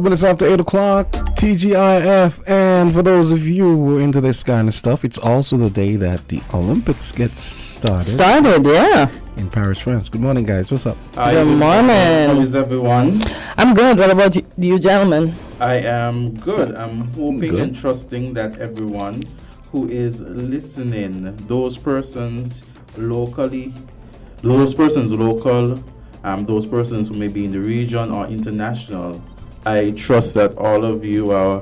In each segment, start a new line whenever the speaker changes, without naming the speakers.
Minutes after 8 o'clock, TGIF, and for those of you who are into this kind of stuff, it's also the day that the Olympics gets started.
Yeah.
In Paris, France. Good morning, guys. What's up?
Good morning.
How is everyone?
I'm good. What about you gentlemen?
I am good. I'm hoping and trusting that everyone who is listening, those persons local, those persons who may be in the region or international, I trust that all of you are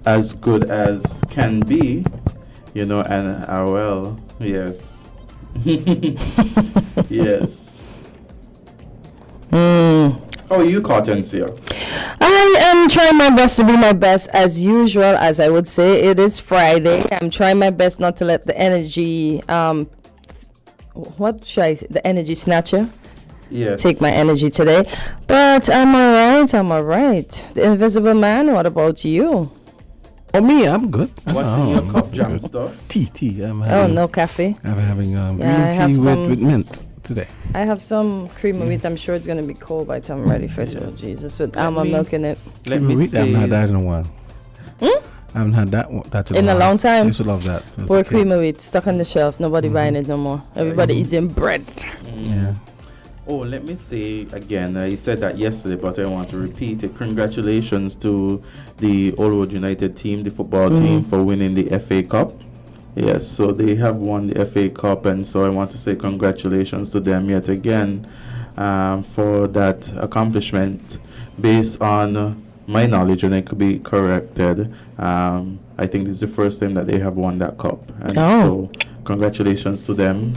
as good as can be, and are well. Yes. Yes. How are you, Kortensia?
I am trying my best to be my best as usual, as I would say. It is Friday. I'm trying my best not to let the energy, the energy snatcher?
Yes.
Take my energy today. But I'm all right. The Invisible Man, what about you?
Oh, me, I'm good.
What's in your cup, Jamster?
Tea.
No coffee.
I'm having green tea with mint today.
I have some cream of wheat. I'm sure it's going to be cold by the time I'm ready for it. Oh, Jesus, with almond milk in it.
Let me see.
I haven't had that in a while. I haven't had that
in a long time.
I used to love that.
Poor cream of wheat stuck on the shelf. Nobody buying it no more. Everybody eating bread.
Yeah.
Oh, let me say again, I said that yesterday, but I want to repeat it. Congratulations to the Old Road United team, the football team, for winning the FA Cup. Yes, so they have won the FA Cup, and so I want to say congratulations to them yet again for that accomplishment. Based on my knowledge, and I could be corrected, I think this is the first time that they have won that cup. And so congratulations to them.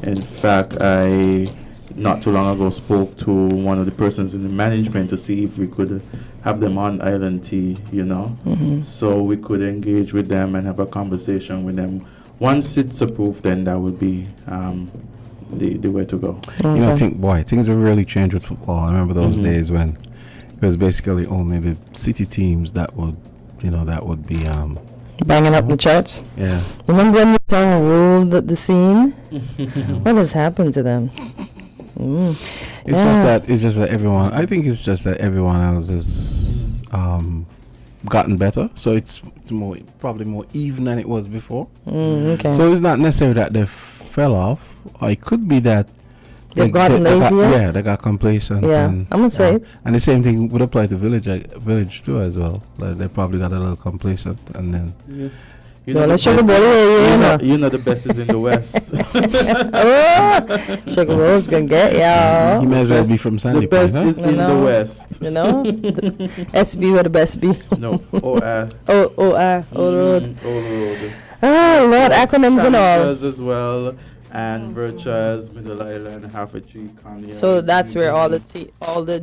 In fact, I not too long ago spoke to one of the persons in the management to see if we could have them on Island Tea, so we could engage with them and have a conversation with them. Once it's approved, then that would be the way to go.
Okay.
Things have really changed with football. I remember those days when it was basically only the city teams that would be
banging up the charts.
Yeah.
Remember when you ruled the scene? What has happened to them?
It's just that everyone. I think it's just that everyone else has gotten better, so it's probably more even than it was before.
Okay.
So it's not necessarily that they fell off. Or it could be that
they've gotten lazier.
They got complacent.
Yeah, I'm gonna say it.
And the same thing would apply to village too as well. Like they probably got a little complacent, and then.
Yeah.
You know
the best is in the West.
Sugar Bowl's gonna get y'all.
You may as well be from Sandy.
The best is in the West.
SB where the best be.
No, OR.
Old Road.
Oh,
Lord, acronyms and all.
As well, and Virtues, Middle Island, Half-a-Tree, County.
So that's where all the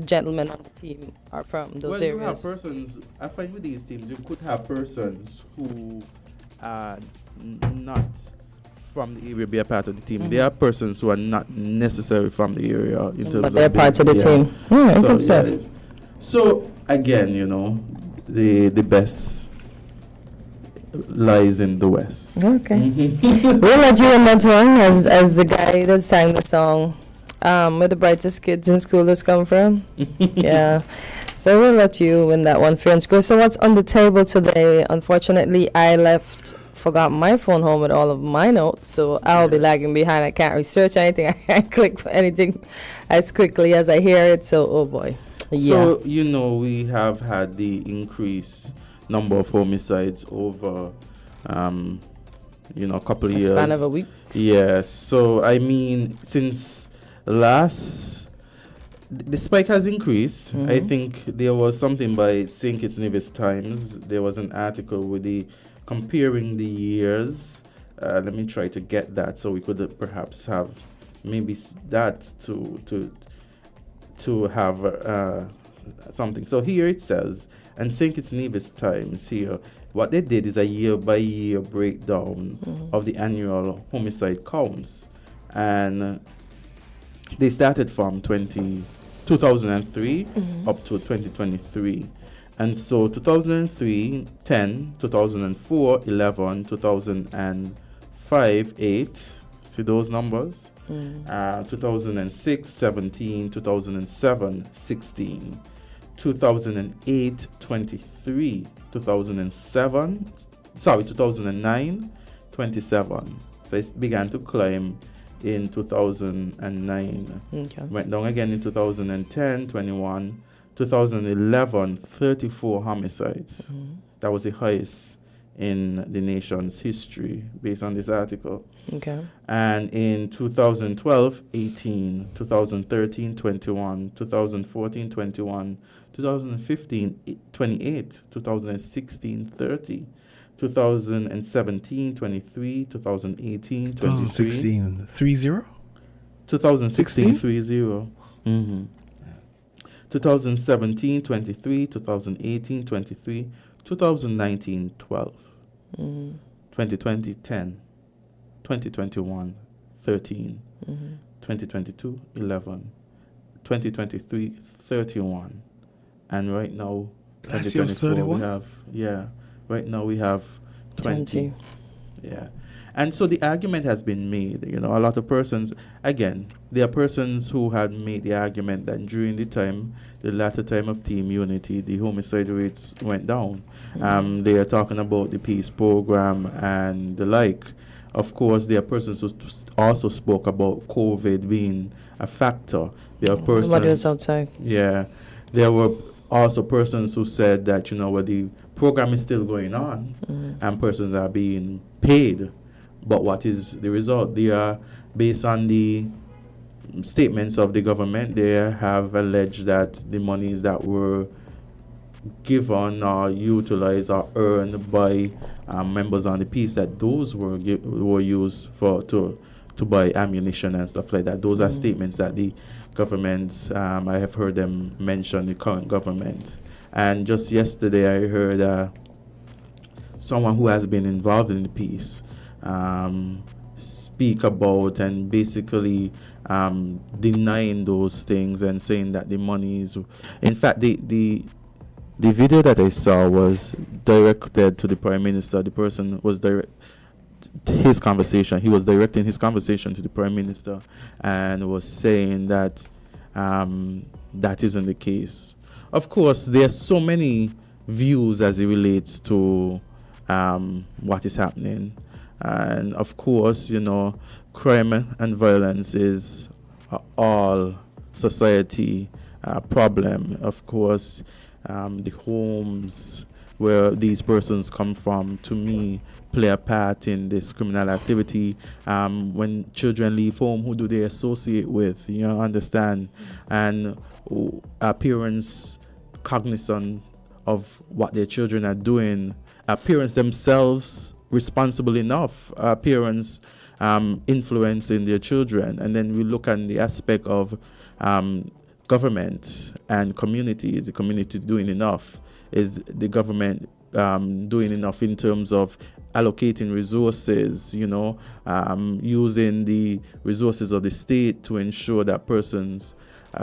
gentlemen on the team are from, those areas.
You have persons, I find with these teams, you could have persons who are not from the area be a part of the team. There are persons who are not necessarily from the area in terms
but they're part of the team.
So again, the best lies in the West.
Okay. We'll let you in that one as the guy that sang the song, where the brightest kids in school has come from. Yeah. So we'll let you win that one, fair and square. So what's on the table today? Unfortunately, I forgot my phone home with all of my notes, so I'll be lagging behind. I can't research anything. I can't click for anything as quickly as I hear it. So, oh boy. Yeah.
So, we have had the increased number of homicides over, a couple of years.
Span of a week.
Yes. So, I mean, since the spike has increased. I think there was something by St. Kitts Nevis Times. There was an article with the comparing the years. Let me try to get that so we could perhaps have maybe that to have something. So here it says, and St. Kitts Nevis Times here, what they did is a year-by-year breakdown of the annual homicide counts. And they started from 2003 up to 2023. And so 2003, 10, 2004, 11, 2005, 8. See those numbers? 2006, 17, 2007, 16. 2008, 23, 2009, 27. So it began to climb in 2009. Went down again in 2010, 21. 2011, 34 homicides. That was the highest in the nation's history based on this article. And in 2012, 18, 2013, 21, 2014, 21, 2015, 28, 2016, 30, 2017, 23, 2018, 23.
2016, 30?
2016, 30. 2017, 23, 2018, 23, 2019, 12, 2020, 10, 2021, 13, 2022, 11, 2023, 31, and right now, 2024, we have, right now we have 20. Yeah. And so the argument has been made, a lot of persons, again, there are persons who had made the argument that during the latter time of Team Unity, the homicide rates went down. They are talking about the peace program and the like. Of course, there are persons who also spoke about COVID being a factor. There are persons...
What was outside.
Yeah. There were also persons who said that, the program is still going on and persons are being paid. But what is the result? They are, based on the statements of the government, they have alleged that the monies that were given or utilized or earned by members on the peace, that those were used to buy ammunition and stuff like that. Those are statements that the government, I have heard them mention, the current government. And just yesterday I heard someone who has been involved in the peace speak about and basically denying those things and saying that the money is... In fact, the video that I saw was directed to the Prime Minister. The person was his conversation. He was directing his conversation to the Prime Minister and was saying that that isn't the case. Of course, there are so many views as it relates to what is happening. And of course, crime and violence is all society problem. Of course, the homes where these persons come from, to me, play a part in this criminal activity. When children leave home, who do they associate with? Understand? And are parents cognizant of what their children are doing? Are parents themselves responsible enough? Are parents influencing their children? And then we look at the aspect of government and community. Is the community doing enough? Is the government doing enough in terms of allocating resources, using the resources of the state to ensure that persons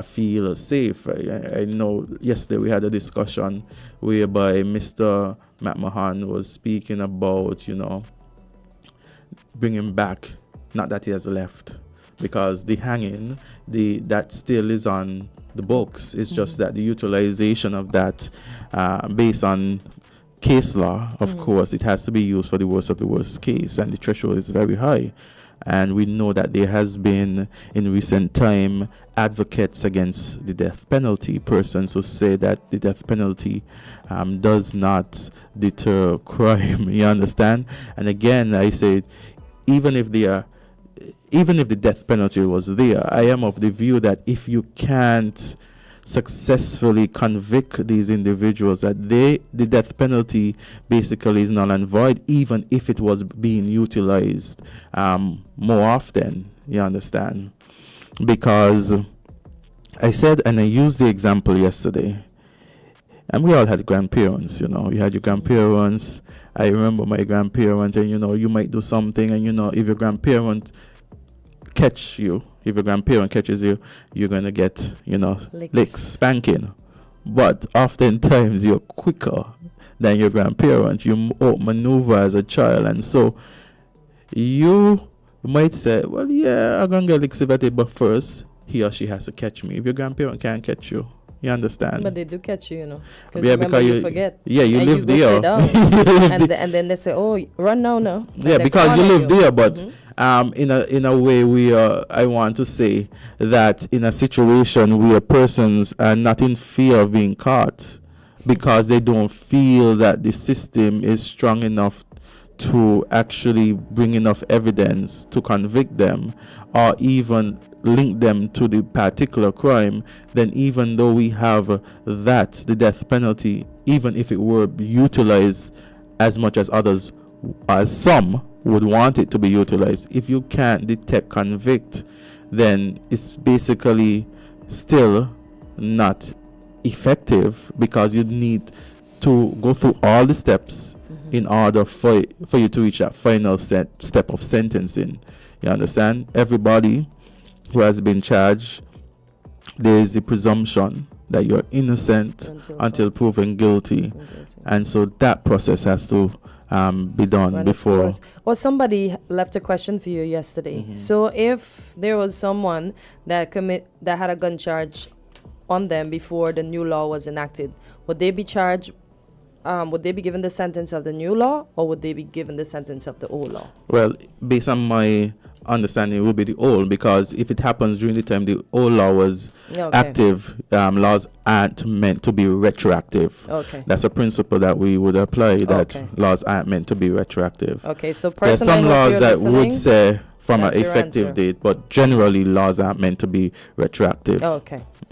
feel safe? I know yesterday we had a discussion whereby Mr. McMahon was speaking about, bringing back, not that he has left, because the hanging, that still is on the books. It's just that the utilization of that, based on case law, of course, it has to be used for the worst of the worst case, and the threshold is very high. And we know that there has been, in recent time, advocates against the death penalty, persons who say that the death penalty does not deter crime. You understand? And again, I say, even if they are even if the death penalty was there, I am of the view that if you can't successfully convict these individuals, that the death penalty basically is null and void, even if it was being utilized more often. You understand? Because I said, and I used the example yesterday, and we all had grandparents, you know. You had your grandparents. I remember my grandparents, and, you know, you might do something, and, you know, if your grandparent catch you, if your grandparent catches you, you're going to get, you know, licks, spanking. But oftentimes you're quicker than your grandparent. You maneuver as a child, and so you might say, well, yeah, I'm going to get licks if I take, but first he or she has to catch me. If your grandparent can't catch you, you understand?
But they do catch you, you know.
Yeah, because you
forget.
Yeah, you
and
live
you go
there.
sit down. and then they say, "Oh, run now, no."
Yeah, because you live there. But in a way, I want to say that in a situation where persons are not in fear of being caught because they don't feel that the system is strong enough to actually bring enough evidence to convict them or even link them to the particular crime, then even though we have the death penalty, even if it were utilized as much as some would want it to be utilized, if you can't detect, convict, then it's basically still not effective, because you need to go through all the steps in order for you to reach that final step of sentencing. You understand? Everybody who has been charged, there is the presumption that you're innocent until proven guilty. And so that process has to be done before.
Well, somebody left a question for you yesterday. So if there was someone that had a gun charge on them before the new law was enacted, would they be charged? Would they be given the sentence of the new law, or would they be given the sentence of the old law?
Well, based on my understanding, it will be the old, because if it happens during the time the old law was active, laws aren't meant to be retroactive. That's a principle that we would apply, that laws aren't meant to be retroactive.
So
there's some laws that would say from an effective date, but generally laws aren't meant to be retroactive.
All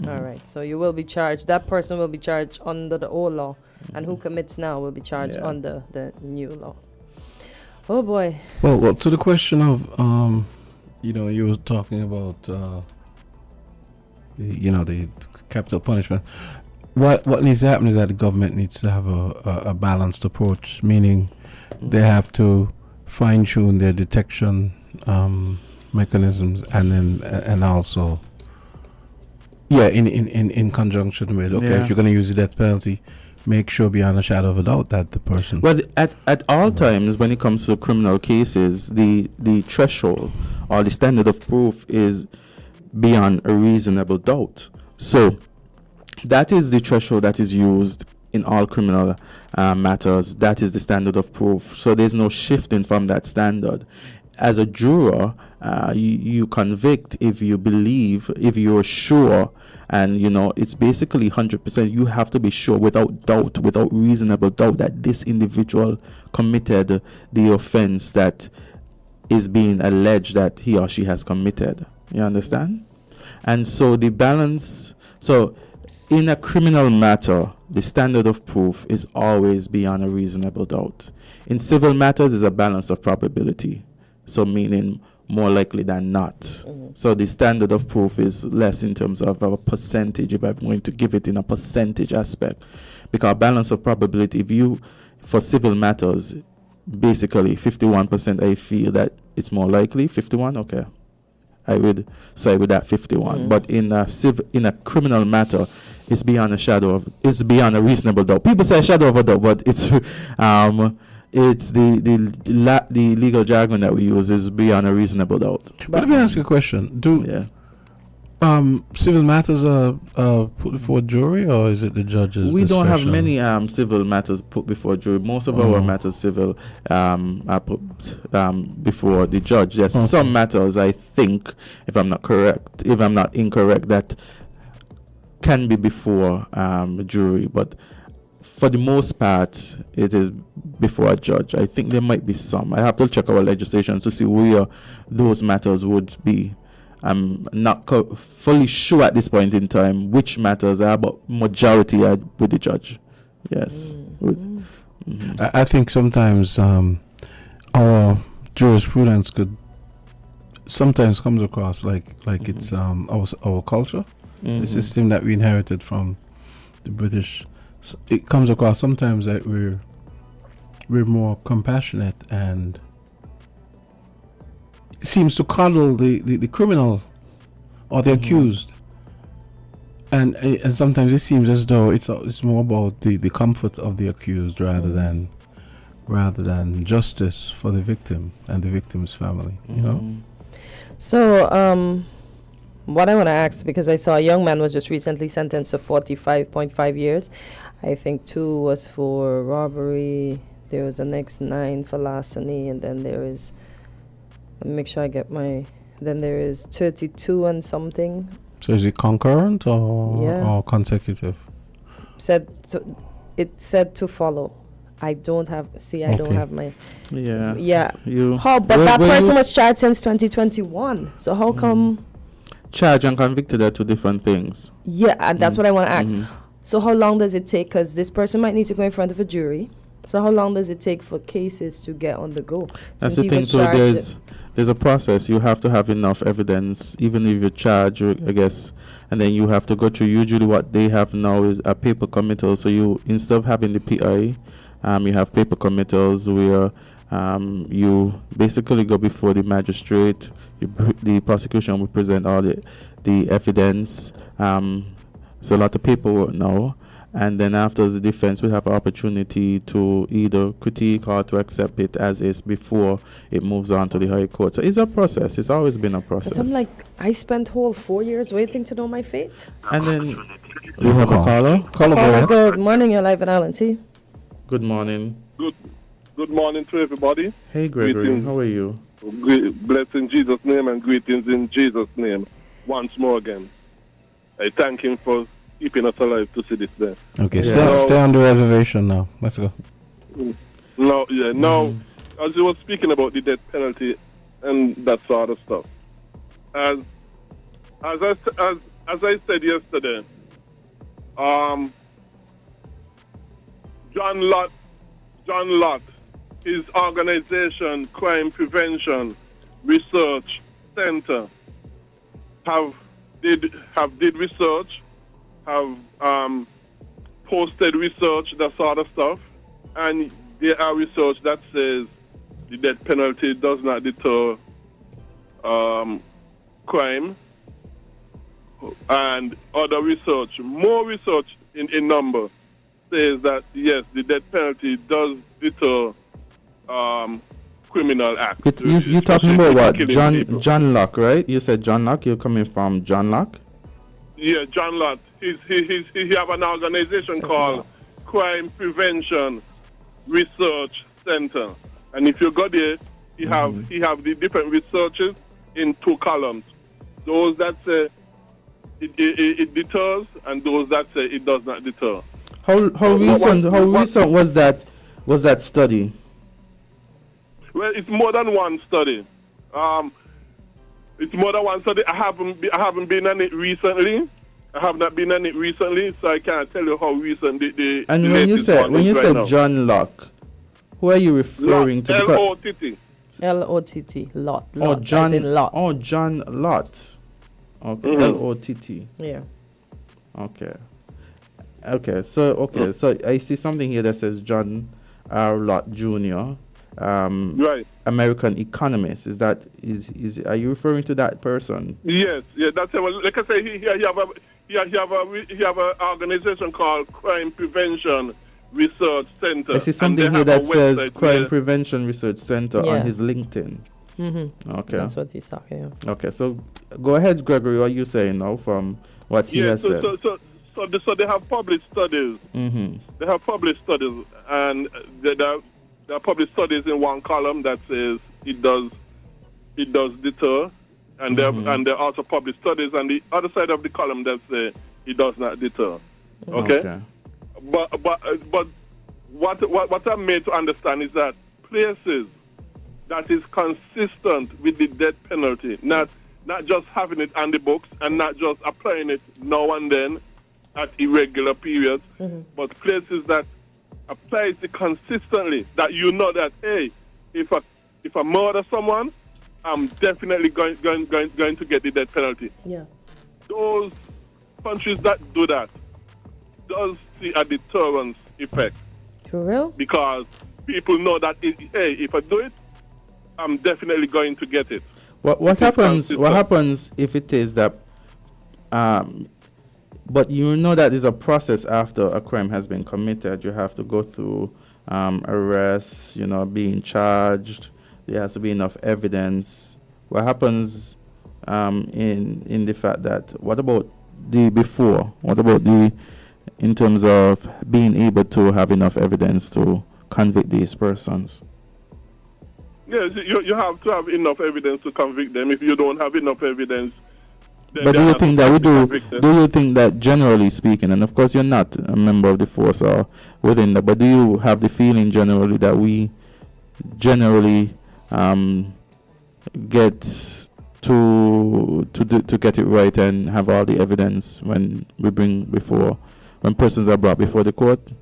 right. So you will be charged. That person will be charged under the old law, and who commits now will be charged under the new law. Oh boy.
Well, to the question of, you were talking about, the capital punishment. What needs to happen is that the government needs to have a balanced approach, meaning they have to fine tune their detection mechanisms, and also, in conjunction with, if you're going to use the death penalty, make sure beyond a shadow of a doubt that the person...
Well, at all times when it comes to criminal cases, the threshold or the standard of proof is beyond a reasonable doubt. So that is the threshold that is used in all criminal matters. That is the standard of proof. So there's no shifting from that standard. As a juror, you convict if you believe, if you're sure, and it's basically 100%. You have to be sure, without doubt, without reasonable doubt, that this individual committed the offense that is being alleged that he or she has committed. You understand? And so the balance, so in a criminal matter, the standard of proof is always beyond a reasonable doubt. In civil matters, is a balance of probability. So meaning more likely than not. So the standard of proof is less in terms of a percentage, if I'm going to give it in a percentage aspect. Because balance of probability, for civil matters, basically 51%, I feel that it's more likely. 51, okay. I would side with that 51. But in a criminal matter, it's beyond a reasonable doubt. People say shadow of a doubt, but it's the legal jargon that we use is beyond a reasonable doubt.
But let me ask you a question. Civil matters are put before jury, or is it the judge's
We don't have
discretion?
many civil matters put before jury. Most of our matters civil are put before the judge. There's some matters, I think, if I'm not incorrect, that can be before jury, but for the most part, it is before a judge. I think there might be some. I have to check our legislation to see where those matters would be. I'm not fully sure at this point in time which matters are, but majority are with the judge. Yes.
I think sometimes our jurisprudence could sometimes comes across like it's our culture, the system that we inherited from the British. It comes across sometimes that we're more compassionate, and it seems to coddle the criminal or the accused, and sometimes it seems as though it's more about the comfort of the accused rather than justice for the victim and the victim's family. You know.
So what I want to ask, because I saw a young man was just recently sentenced to 45.5 years. I think 2 was for robbery. There was the next 9 for larceny, and then there is, let me make sure I get then there is 32 and something.
So is it concurrent or consecutive?
It said to follow. I don't have my.
Yeah.
Yeah. But
Well,
that person was charged since 2021. So how come?
Charged and convicted are 2 different things.
Yeah, and that's what I want to ask. So how long does it take? Because this person might need to go in front of a jury. So how long does it take for cases to get on the go?
That's the thing too. There's a process. You have to have enough evidence, even if you're charged, I guess, and then you have to go through. Usually, what they have now is a paper committal. So you, instead of having the PI, you have paper committals where you basically go before the magistrate. The prosecution will present all the evidence. So a lot of paperwork now, and then after the defense will have an opportunity to either critique or to accept it as is before it moves on to the high court. So it's a process. It's always been a process.
I'm like, I spent whole 4 years waiting to know my fate.
And then we have a caller.
Caller, good morning. You're live at LNT.
Good morning.
Good morning to everybody.
Hey Gregory, greetings. How are you?
Blessed in Jesus' name and greetings in Jesus' name. Once more again, I thank him for keeping us alive to see this day.
Okay, stay on the reservation now. Let's go.
Now, as you were speaking about the death penalty and that sort of stuff, as I said yesterday, John Lott, his organization, Crime Prevention Research Center, did research, have posted research, that sort of stuff, and there are research that says the death penalty does not deter crime, and other research, more research in number, says that yes, the death penalty does deter criminal acts.
You're talking about what? John Locke, right? You said John Locke. You're coming from John Locke?
Yeah, John Locke. He have an organization called Crime Prevention Research Center, and if you go there, he have the different researches in 2 columns. Those that say it deters, and those that say it does not deter.
How recent was that study?
Well, it's more than one study. It's more than one study. I haven't been on it recently. I have not been on it recently, so I can't tell you how recent the
And when you said John Locke, who are you referring to?
L-O-T-T.
L-O-T-T. Lott.
Oh, John.
As in Lott.
Oh, John Lott. Okay. L-O-T-T.
Yeah.
Okay. So I see something here that says John R. Lott Jr.
Right.
American economist. Are you referring to that person?
Yes. Yeah. That's it. Well, like I say, he have an organization called Crime Prevention Research Center.
I see something here that says Crime Prevention Research Center on his LinkedIn.
Mm-hmm.
Okay.
That's what he's talking about.
Okay. So go ahead, Gregory. What are you saying now from what he has said?
So they have published studies.
Mm-hmm.
They have published studies, and there are published studies in one column that says it does deter, and there are also published studies on the other side of the column that say it does not deter. Okay. but what I'm made to understand is that places that is consistent with the death penalty, not just having it on the books and not just applying it now and then at irregular periods, but places that applies it consistently, that you know that, hey, if I murder someone, I'm definitely going to get the death penalty.
Yeah.
Those countries that do that does see a deterrence effect.
For real?
Because people know that, hey, if I do it, I'm definitely going to get it.
What happens? What happens if it is that? But you know that there's a process after a crime has been committed. You have to go through arrests. Being charged. There has to be enough evidence. What happens in the fact that? What about the before? What about in terms of being able to have enough evidence to convict these persons?
Yes, you have to have enough evidence to convict them. If you don't have enough evidence, then
but do you think that we do? Do you think that generally speaking, and of course you're not a member of the force or within that, but do you have the feeling generally that we generally get to get it right and have all the evidence when persons are brought before the court,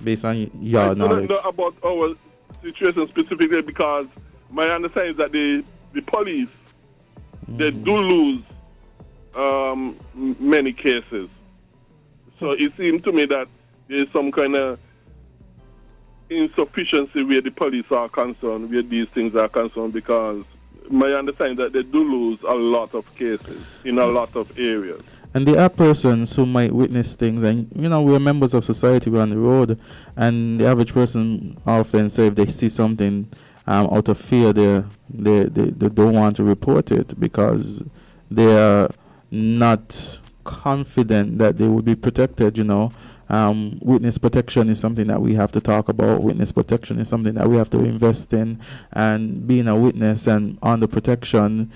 based on your knowledge?
I don't know about our situation specifically, because my understanding is that the police, they do lose many cases. So it seems to me that there's some kind of insufficiency where the police are concerned, where these things are concerned, because my understanding is that they do lose a lot of cases in a lot of areas.
And there are persons who might witness things, and we're members of society, we're on the road, and the average person often say if they see something out of fear, they don't want to report it because they are not confident that they will be protected. Witness protection is something that we have to talk about. Witness protection is something that we have to invest in, and being a witness and under protection,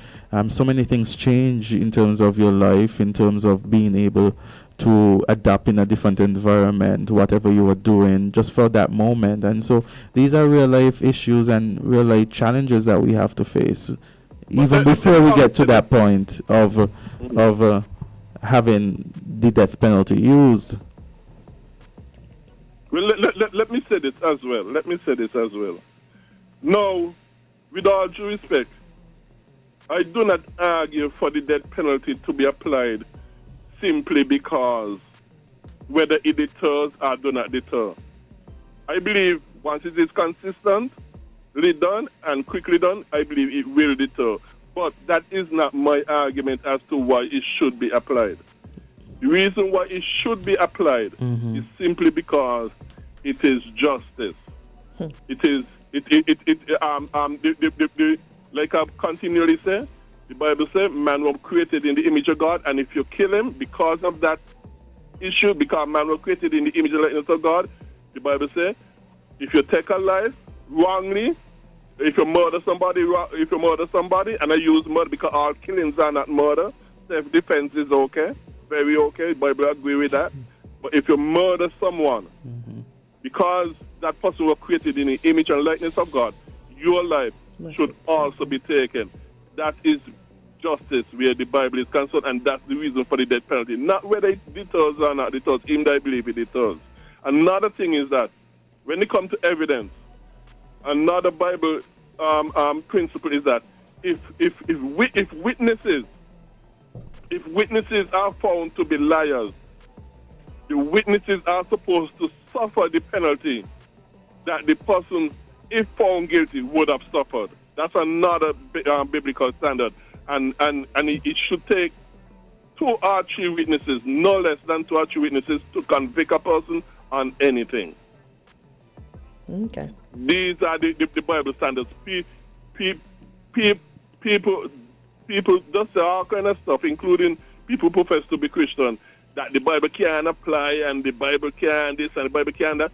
so many things change in terms of your life, in terms of being able to adapt in a different environment, whatever you are doing, just for that moment. And so these are real life issues and real life challenges that we have to face, even before we get to that point of having the death penalty used.
Well, let me say this as well. Now, with all due respect, I do not argue for the death penalty to be applied simply because whether it deters or do not deter. I believe once it is consistently done and quickly done, I believe it will deter. But that is not my argument as to why it should be applied. The reason why it should be applied is simply because it is justice. It is like I continually say, the Bible says man was created in the image of God, and if you kill him because of that issue, because man was created in the image and likeness of God, the Bible says if you take a life wrongly, if you murder somebody, and I use murder because all killings are not murder, self-defense is okay. Very okay, the Bible agree with that. But if you murder someone because that person was created in the image and likeness of God, your life should also be taken. That is justice where the Bible is concerned, and that's the reason for the death penalty. Not whether it deters or not deters, even though I believe it deters. Another thing is that when it comes to evidence, another Bible principle is that if witnesses are found to be liars, the witnesses are supposed to suffer the penalty that the person, if found guilty, would have suffered. That's another biblical standard. And it should take 2 or 3 witnesses, no less than 2 or 3 witnesses, to convict a person on anything.
Okay.
These are the Bible standards. People just say all kind of stuff, including people who profess to be Christian, that the Bible can't apply and the Bible can't this and the Bible can't that.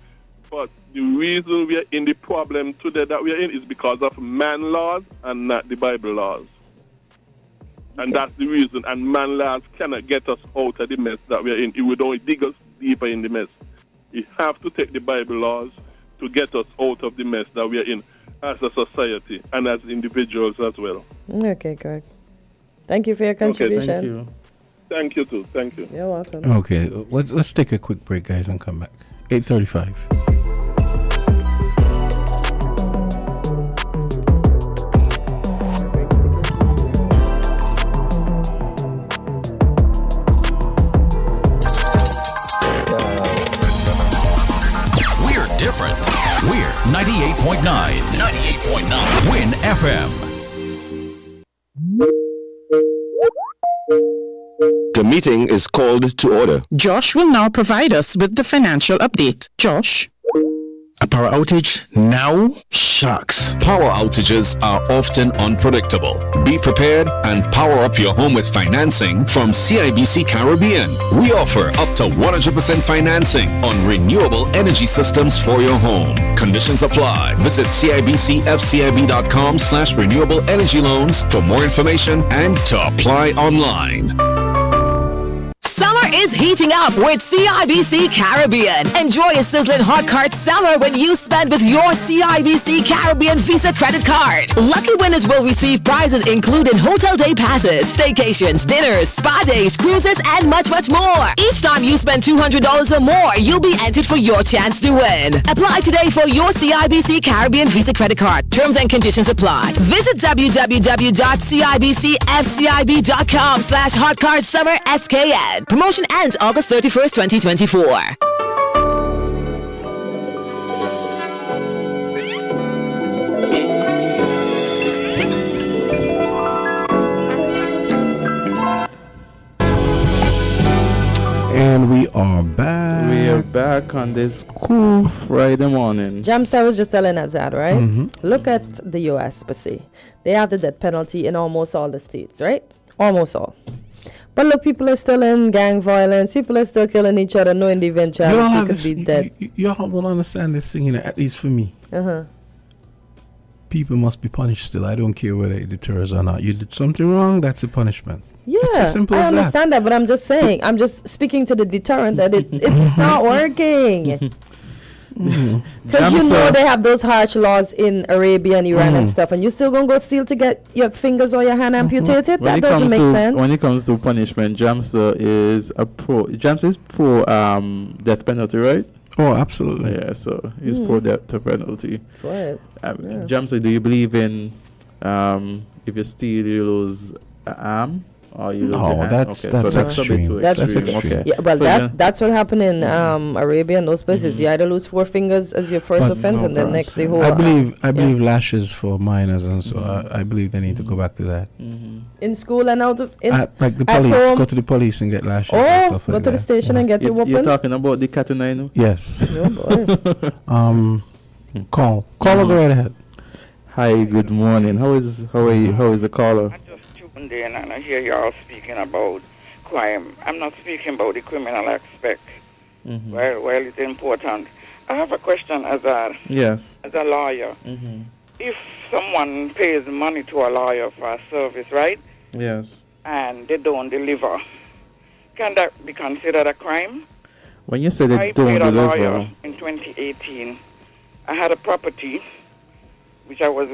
But the reason we are in the problem today that we are in is because of man laws and not the Bible laws. And that's the reason. And man laws cannot get us out of the mess that we are in. It would only dig us deeper in the mess. We have to take the Bible laws to get us out of the mess that we are in as a society and as individuals as well.
Okay, Greg. Thank you for your contribution.
Thank you too. Thank you.
You're welcome.
Okay, let's take a quick break, guys, and come back. 8:35.
We're different. We're 98.9. 98.9. Win FM.
The meeting is called to order.
Josh will now provide us with the financial update. Josh?
A power outage now? Shucks. Power outages are often unpredictable. Be prepared and power up your home with financing from CIBC Caribbean. We offer up to 100% financing on renewable energy systems for your home. Conditions apply. Visit CIBCFCIB.com/renewable energy loans for more information and to apply online.
Summer is heating up with CIBC Caribbean. Enjoy a sizzling hot cart summer when you spend with your CIBC Caribbean Visa credit card. Lucky winners will receive prizes including hotel day passes, staycations, dinners, spa days, cruises, and much, much more. Each time you spend $200 or more, you'll be entered for your chance to win. Apply today for your CIBC Caribbean Visa credit card. Terms and conditions apply. Visit www.cibcfcib.com/hotcardsummerskn. Promotion ends August 31st, 2024.
And we are back.
We are back on this cool Friday morning.
Jams, I was just telling Azard, right?
Mm-hmm.
Look at the U.S. per se. They have the death penalty in almost all the states, right? Almost all. But look, people are still in gang violence. People are still killing each other, knowing the eventuality could be dead.
Y'all don't understand this thing, at least for me. People must be punished still. I don't care whether it deters or not. You did something wrong, that's a punishment.
Yeah,
it's as simple
I
as
understand that, but I'm just saying, I'm just speaking to the deterrent that it's not working. Because you know they have those harsh laws in Arabia and Iran and stuff, and you still gonna go steal to get your fingers or your hand amputated? That doesn't make sense.
When it comes to punishment, Jamster is pro death penalty, right?
Oh, absolutely.
Yeah, so he's pro death penalty.
Right.
Jamster, do you believe in if you steal you lose an arm?
No, that's extreme.
That's
extreme.
Okay.
Yeah, well, that's what happened in Arabia and those places. You either lose 4 fingers as your first offense, and then next they hold.
I believe lashes for minors, and so I believe they need to go back to that.
In school and out of
like the police, go to the police and get lashes.
Oh,
and stuff
go
like
to the station and get your whooping.
You're talking about the cat and I know?
Yes.
Oh boy.
Call or go right ahead.
Hi, good morning. How is the caller?
And I hear y'all speaking about crime. I'm not speaking about the criminal aspect. Well, it's important. I have a question as a lawyer. If someone pays money to a lawyer for a service, right?
Yes.
And they don't deliver, can that be considered a crime?
When you say they don't
deliver, I paid a
deliver,
lawyer in 2018. I had a property which I was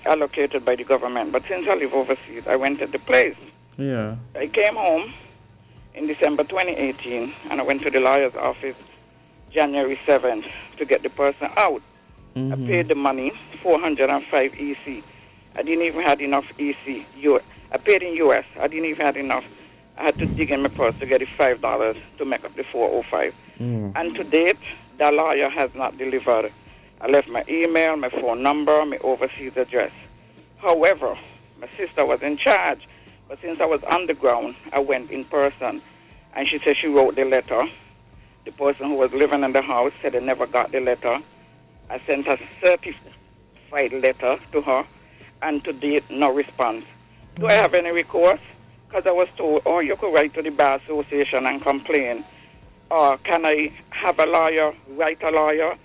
allocated by the government. But since I live overseas, I rented the place.
Yeah.
I came home in December 2018, and I went to the lawyer's office January 7th to get the person out. I paid the money, 405 EC. I didn't even have enough EC. I paid in US. I didn't even have enough. I had to dig in my purse to get the $5 to make up the 405. And to date, the lawyer has not delivered. I left my email, my phone number, my overseas address. However, my sister was in charge. But since I was underground, I went in person. And she said she wrote the letter. The person who was living in the house said they never got the letter. I sent a certified letter to her. And to date, no response. Do I have any recourse? Because I was told, you could write to the Bar Association and complain. Or can I have a lawyer, write a lawyer?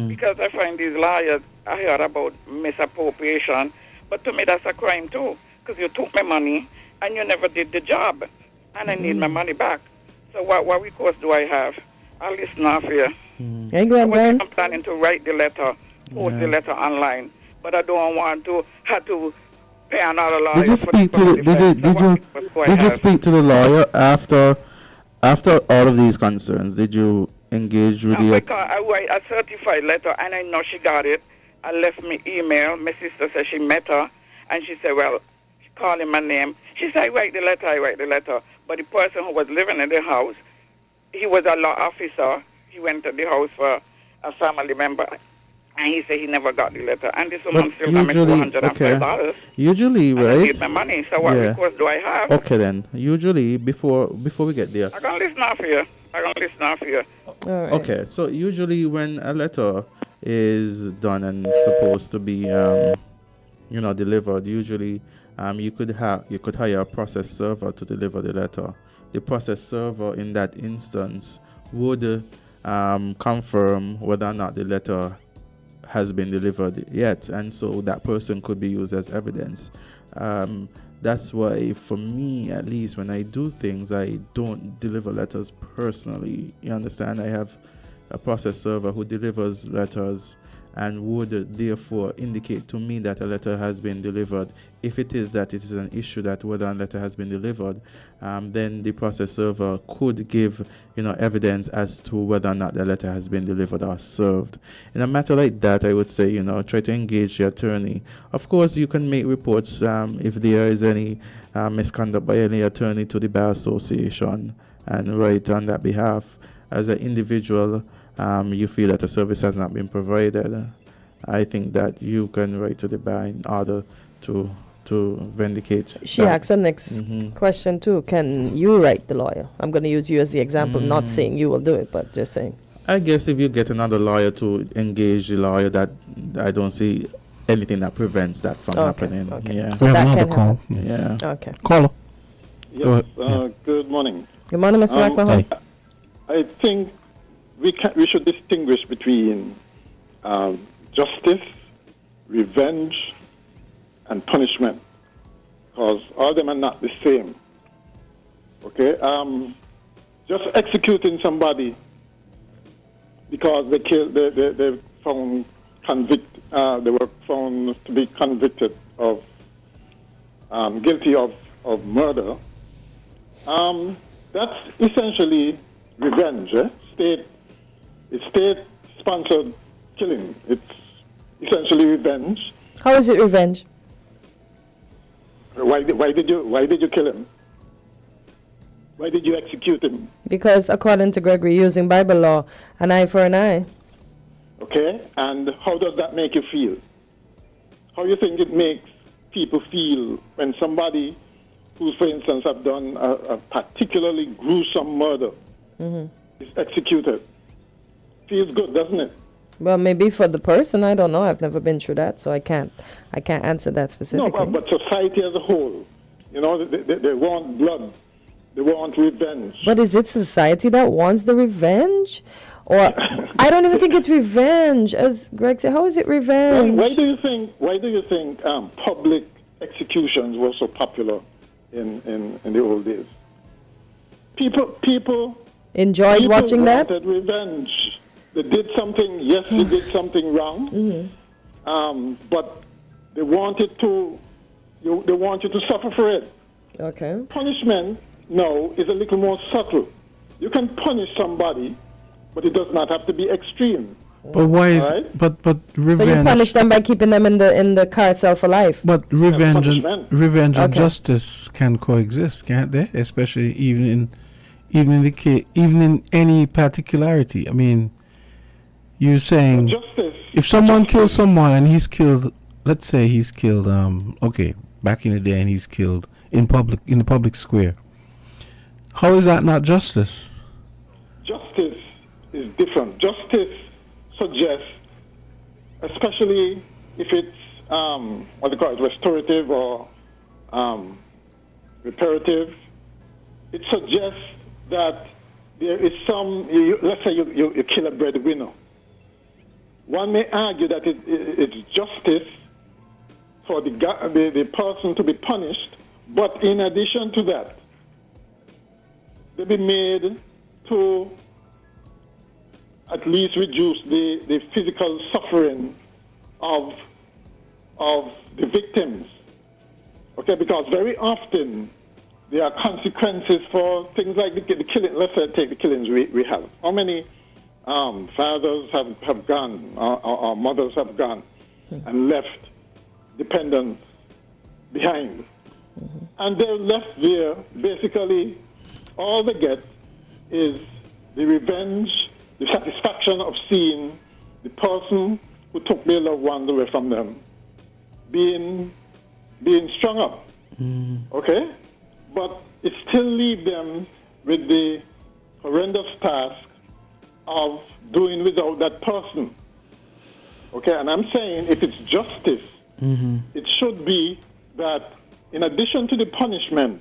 Because I find these lawyers, I heard about misappropriation, but to me that's a crime too, because you took my money and you never did the job, and I need my money back. So what recourse do I have? I'll listen off here.
Hey, go ahead, Brian.
I'm planning to write the letter, post the letter online, but I don't want to have to pay another lawyer.
Did you speak to the, did you speak to the lawyer after all of these concerns? Did you engage with the
I write a certified letter, and I know she got it. I left me email. My sister said she met her, and she said, well, she called him my name. She said, I write the letter. But the person who was living in the house, he was a law officer. He went to the house for a family member, and he said he never got the letter. And this woman still got me $205.
Usually, right?
I need my money, so what recourse do I have?
Okay, then. Usually, before we get there.
I'm going to listen off here.
All right.
Okay, so usually when a letter is done and supposed to be, delivered, usually you could hire a process server to deliver the letter. The process server in that instance would confirm whether or not the letter has been delivered yet, and so that person could be used as evidence. That's why, for me at least, when I do things, I don't deliver letters personally. You understand? I have a process server who delivers letters and would therefore indicate to me that a letter has been delivered. If it is that it is an issue that whether a letter has been delivered, then the process server could give evidence as to whether or not the letter has been delivered or served. In a matter like that, I would say try to engage your attorney. Of course, you can make reports if there is any misconduct by any attorney to the Bar Association and write on that behalf. As an individual, you feel that a service has not been provided, I think that you can write to the bar in order to vindicate.
She asks the next question too. Can you write the lawyer? I'm going to use you as the example, not saying you will do it, but just saying.
I guess if you get another lawyer to engage the lawyer, that I don't see anything that prevents that from happening.
Okay.
Yeah.
So
we have
that
another
can
call.
happen.
Yeah.
Okay.
Caller.
Yes, good morning.
Good morning, Mr. Rackman.
I think we should distinguish between justice, revenge, and punishment, because all of them are not the same. Okay, just executing somebody because they found they were found to be convicted of guilty of murder. That's essentially revenge. It's state-sponsored killing. It's essentially revenge.
How is it revenge?
Why did you kill him? Why did you execute him?
Because according to Gregory, using Bible law, an eye for an eye.
Okay, and how does that make you feel? How do you think it makes people feel when somebody who, for instance, have done a particularly gruesome murder is executed? Feels good, doesn't it?
Well, maybe for the person, I don't know. I've never been through that, so I can't answer that specifically.
No, but society as a whole, they want blood. They want revenge.
But is it society that wants the revenge? Or I don't even think it's revenge, as Greg said. How is it revenge?
Why do you think public executions were so popular in the old days? People
enjoyed watching that.
Wanted revenge. They did something. Yes, they did something wrong. But they wanted to. They want you to suffer for it.
Okay.
Punishment now is a little more subtle. You can punish somebody, but it does not have to be extreme.
But why is but revenge?
So you punish them by keeping them in the car cell for life.
But revenge and justice can coexist, can't they? Especially even in any particularity. I mean, you're saying if someone kills someone and he's killed, let's say he's killed back in the day, and he's killed in the public square. How is that not justice?
Justice is different. Justice suggests, especially if it's restorative or reparative, it suggests that there is some. Let's say you kill a breadwinner. One may argue that it's justice for the person to be punished, but in addition to that, they be made to at least reduce the physical suffering of the victims. Okay, because very often there are consequences for things like the killing. Let's say take the killings we have. How many fathers have gone, or mothers have gone and left dependents behind? And they're left there, basically, all they get is the revenge, the satisfaction of seeing the person who took their loved ones away from them being strung up. Okay? But it still leaves them with the horrendous task of doing without that person. Okay? And I'm saying if it's justice, it should be that in addition to the punishment,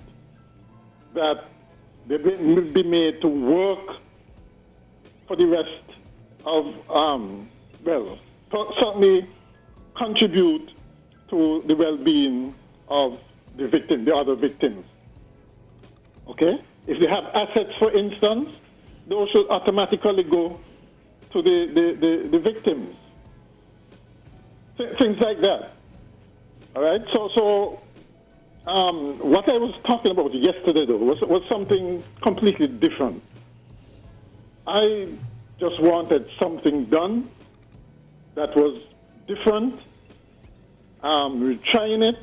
that they will be made to work for the rest of, certainly contribute to the well-being of the victim, the other victims. Okay? If they have assets, for instance, those should automatically go to the victims. Things like that. All right? So what I was talking about yesterday, though, was something completely different. I just wanted something done that was different. We're trying it.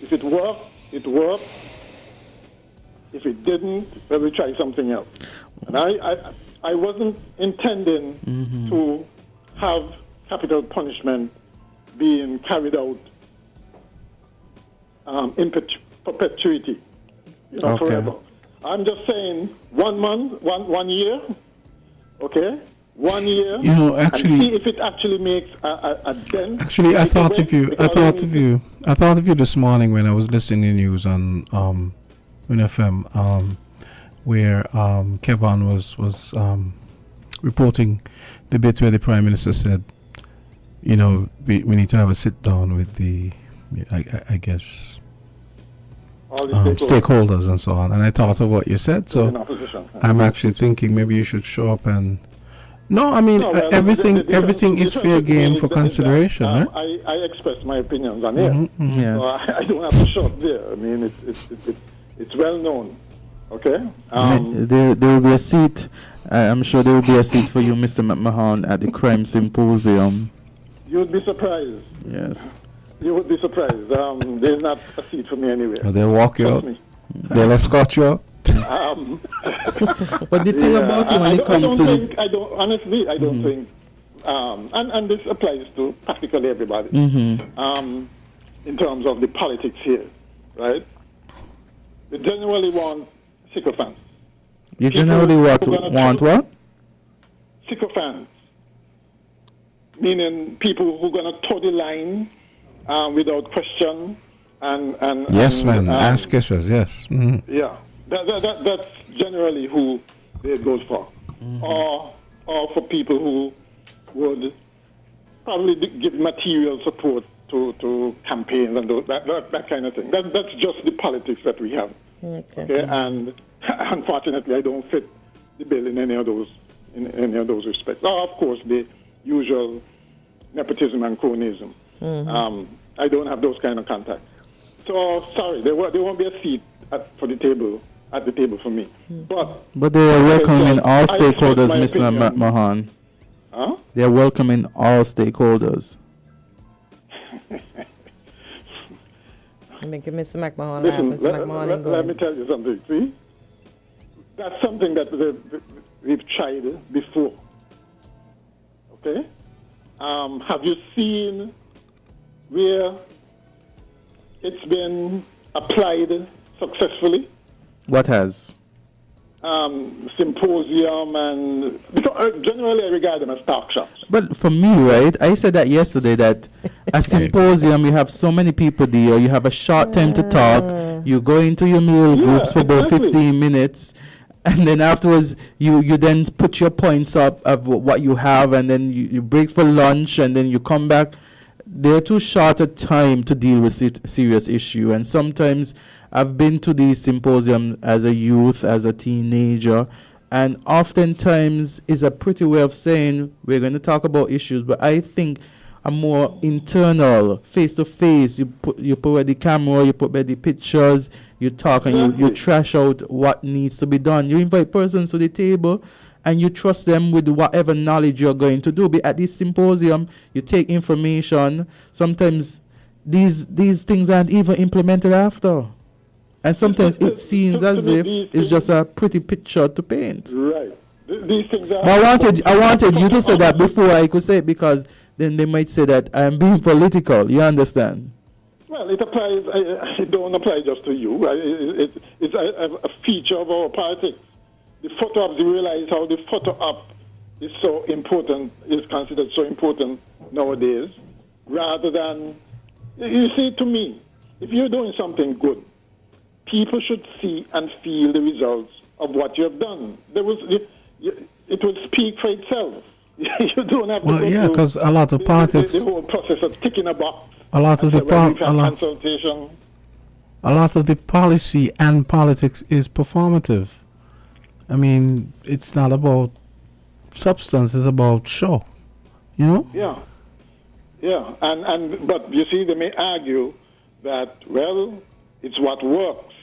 If it worked, it worked. If it didn't, well, we try something else. And I wasn't intending to have capital punishment being carried out in perpetuity, forever. I'm just saying 1 month, 1 year, okay? 1 year.
Actually,
and see if it actually makes a dent.
Actually, I thought of you this morning when I was listening to news on WINNFM, where Kevin was reporting the bit where the Prime Minister said, we need to have a sit down with the, I guess,
all the
stakeholders and so on. And I thought of what you said, so I'm actually thinking maybe you should show up and. No, I mean everything is fair game for consideration. Right?
I express my opinions on here, so I don't have to show up there. I mean, it's well known. Okay.
There will be a seat. I'm sure there will be a seat for you, Mr. McMahon, at the crime symposium.
You would be surprised.
Yes.
You would be surprised. There's not a seat for me anywhere.
Well, they'll walk you out. They'll escort you out.
But the thing about you when it comes to
I don't think, and this applies to practically everybody, in terms of the politics here, right? They generally want sycophants.
You generally want what?
Sycophants. Meaning people who are going to toe the line without question and
yes, man, ass kissers, yes.
Yeah. That's generally who it goes for. Or for people who would probably give material support to campaigns and that kind of thing. That's just the politics that we have. Okay? And unfortunately, I don't fit the bill in any of those respects. Of course, the usual nepotism and cronyism. I don't have those kind of contacts. So sorry, there won't be a seat at the table for me.
But they are welcoming all stakeholders, Mr. McMahon.
Huh?
They are welcoming all stakeholders.
Make Mr. McMahon
laugh. Let me tell you something. See, that's something that we've tried before. Okay. Have you seen where it's been applied successfully?
What has?
Symposium and generally I regard them as talk shops.
But for me, right, I said that yesterday that a symposium, you have so many people there, you have a short time to talk, you go into your meal groups for about 15 minutes, and then afterwards you then put your points up of what you have, and then you break for lunch, and then you come back. They're too short a time to deal with serious issue, and sometimes I've been to these symposiums as a youth, as a teenager, And oftentimes is a pretty way of saying we're going to talk about issues, but I think a more internal, face-to-face, you put where the camera, you put where the pictures, you talk and you trash out what needs to be done. You invite persons to the table and you trust them with whatever knowledge you're going to do. But at this symposium, you take information. Sometimes these things aren't even implemented after. And sometimes it seems as if it's just a pretty picture to paint.
Right. These things are.
But I wanted you to say that before I could say it, because then they might say that I'm being political. You understand?
Well, it applies. It don't apply just to you. It's a feature of our politics. The photo ops. You realize how the photo op is so important. Is considered so important nowadays, rather than you see. To me, if you're doing something good, people should see and feel the results of what you have done. It will speak for itself. You don't have to
well,
go
yeah, because a lot of politics,
the whole process of ticking a box.
A lot of
consultation.
A lot of the policy and politics is performative. I mean, it's not about substance; it's about show. You know?
Yeah, but you see, they may argue that it's what works.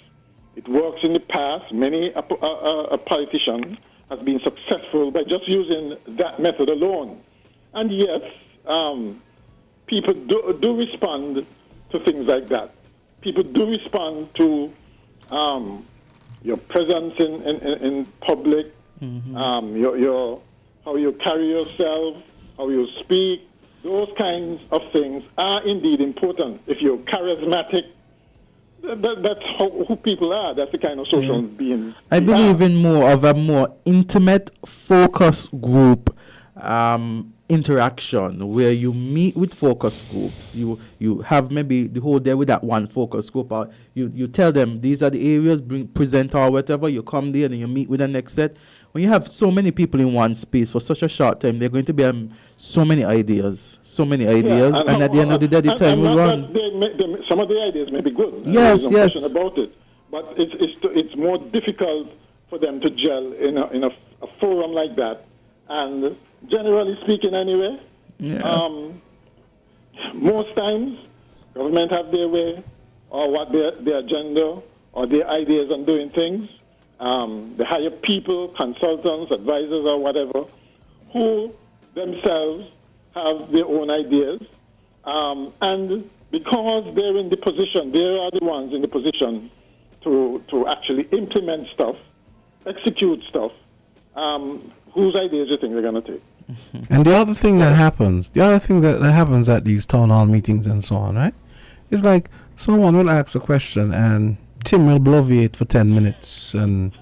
It works in the past. Many a politician has been successful by just using that method alone. And yes, people do respond to things like that. People do respond to your presence in public, your how you carry yourself, how you speak. Those kinds of things are indeed important. If you're charismatic, that's who people are. That's the kind of social beings.
I believe in more of a more intimate focus group interaction where you meet with focus groups. You have maybe the whole day with that one focus group. Or you tell them these are the areas, present or whatever. You come there and you meet with the next set. When you have so many people in one space for such a short time, there are going to be so many ideas, and at the end of the day, the time will run.
Some of the ideas may be good.
Yes,
There's no question about it, but it's more difficult for them to gel in a forum like that. And generally speaking, anyway, most times government have their way, or what their agenda, or their ideas on doing things. They hire people, consultants, advisors, or whatever, who themselves have their own ideas. And because they're in the position, they are the ones in the position to actually implement stuff, execute stuff, whose ideas do you think they're going to take?
And the other thing that happens at these town hall meetings and so on, right? It's like someone will ask a question and Tim will bloviate for 10 minutes and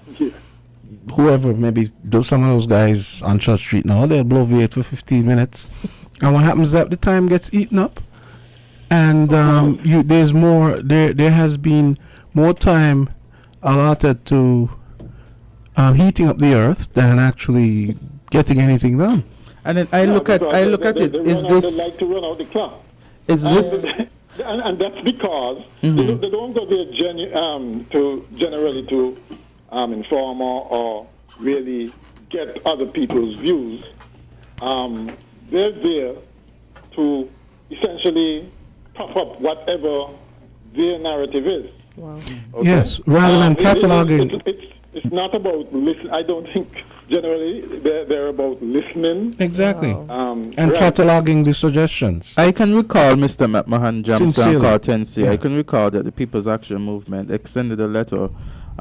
whoever, maybe some of those guys on Church Street now, they'll bloviate for 15 minutes. And what happens is that the time gets eaten up and there has been more time allotted to heating up the earth than actually getting anything done.
And then I look at it. Is this?
They like to run out the clock.
Is this?
And that's because they don't go there generally to inform or really get other people's views. They're there to essentially prop up whatever their narrative is.
Wow.
Okay?
Yes, rather than cataloging.
It's not about listen. I don't think generally they're about listening.
Exactly.
Wow.
And cataloging the suggestions.
I can recall Mr. McMahon Johnson and Kortensia.
Yeah.
I can recall that the People's Action Movement extended a letter,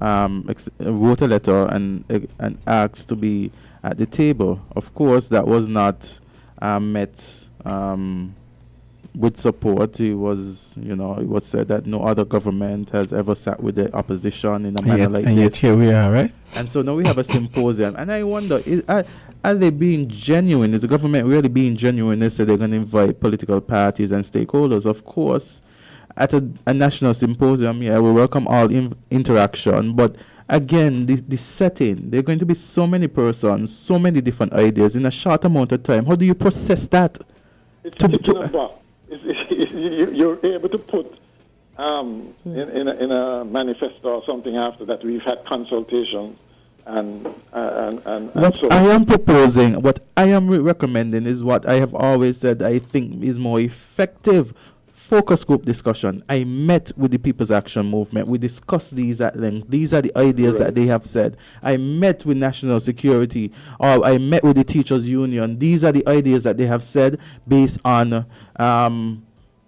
wrote a letter and asked to be at the table. Of course, that was not met with support. It was said that no other government has ever sat with the opposition in a manner like this.
And yet here we are, right?
And so now we have a symposium. And I wonder, are they being genuine? Is the government really being genuine? They say they're going to invite political parties and stakeholders. Of course, at a national symposium, we welcome all interaction. But again, the setting, there are going to be so many persons, so many different ideas in a short amount of time. How do you process that?
You're able to put in a manifesto or something after that. We've had consultations
What
so
I am proposing, what I am recommending is what I have always said I think is more effective focus group discussion. I met with the People's Action Movement. We discussed these at length. These are the ideas that they have said. I met with National Security, or I met with the Teachers Union. These are the ideas that they have said based on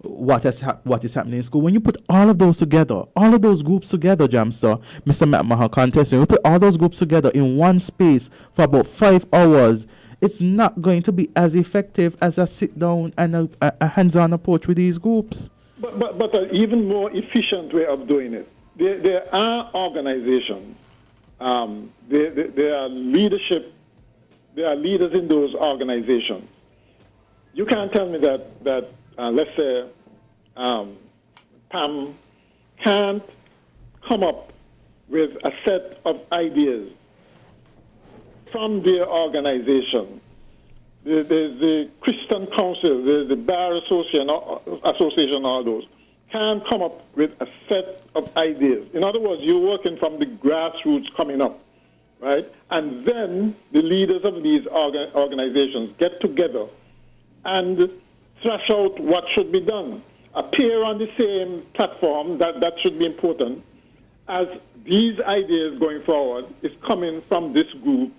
what is happening in school. When you put all of those together, all of those groups together, Jamster, Mr. McMahon, Kortensia, you put all those groups together in one space for about 5 hours, it's not going to be as effective as a sit down and a hands-on approach with these groups.
But an even more efficient way of doing it. There are organizations. There are leadership. There are leaders in those organizations. You can't tell me that let's say Pam can't come up with a set of ideas from their organization. The Christian Council, the Bar Association, all those, can't come up with a set of ideas. In other words, you're working from the grassroots coming up, right? And then the leaders of these organizations get together and thrash out what should be done. Appear on the same platform, that should be important, as these ideas going forward is coming from this group,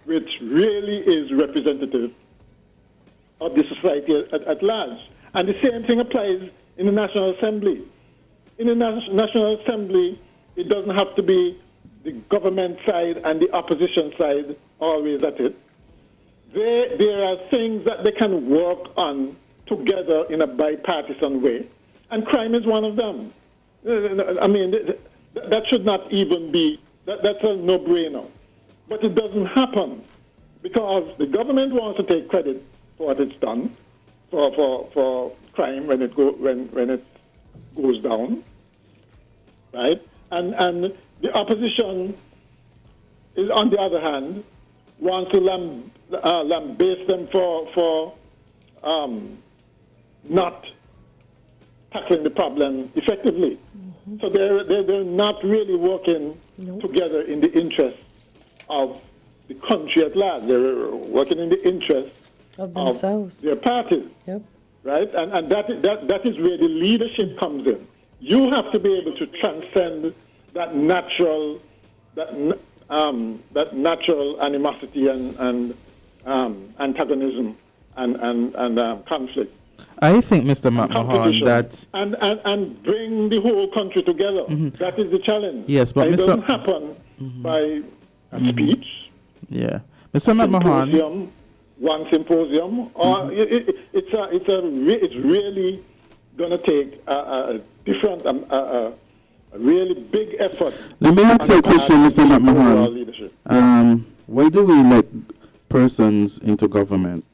which really is representative of the society at large. And the same thing applies in the National Assembly. In the National Assembly, it doesn't have to be the government side and the opposition side always at it. There are things that they can work on together in a bipartisan way, and crime is one of them. I mean, that should not even be, that's a no-brainer. But it doesn't happen because the government wants to take credit for what it's done for crime when it goes down, right? And the opposition is, on the other hand, wants to lambaste them for not tackling the problem effectively. Mm-hmm. So they're not really working together in the interest of the country at large. They're working in the interest
of themselves,
of their parties.
Yep.
Right? And that is where the leadership comes in. You have to be able to transcend that natural animosity and antagonism and conflict.
I think, Mr. McMahon, that
and bring the whole country together. Mm-hmm. That is the challenge.
Yes, but
it doesn't happen by a speech.
Yeah, Mr. McMahon.
One symposium, or it's really going to take a different, a really big effort.
Let me ask you a question, Mr. McMahon. Why do we elect persons into government?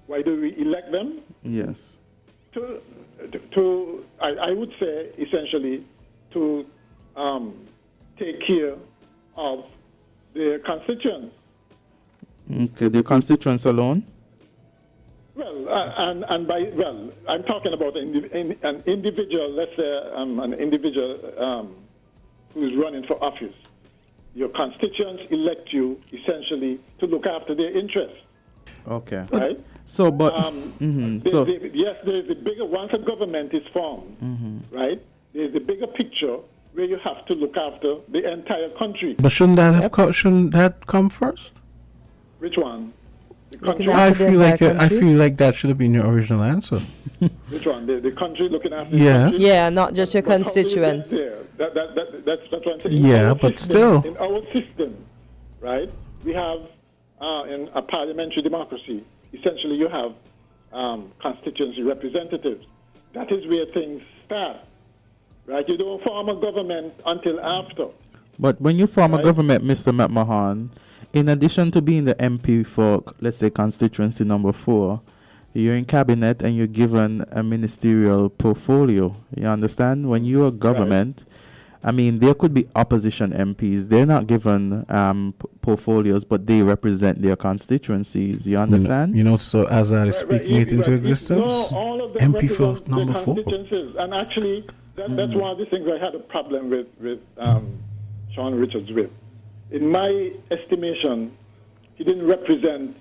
Why do we elect them?
Yes.
I would say, essentially, to take care of their constituents.
Okay, the constituents alone?
Well, I'm talking about an individual, let's say an individual who's running for office. Your constituents elect you, essentially, to look after their interests.
Okay.
Right?
So, but...
yes, there's a bigger, once a government is formed, right, there's a bigger picture where you have to look after the entire country.
But shouldn't that come first?
Which one? The country.
I feel like that should have been your original answer.
Which one? The country looking after.
Yes.
Yeah, not just your constituents.
That's what I'm saying.
Yeah, but still.
In our system, right? We have in a parliamentary democracy. Essentially, you have constituency representatives. That is where things start, right? You don't form a government until after.
But when you form a government, Mr. McMahon, in addition to being the MP for, let's say, constituency number 4, you're in cabinet and you're given a ministerial portfolio. You understand? When you're a government, I mean, there could be opposition MPs. They're not given portfolios, but they represent their constituencies. You understand?
So Azard is speaking it into existence.
No, all of them
MP for number 4.
And actually, that's one of the things I had a problem with Sean Richards with. in my estimation, he didn't represent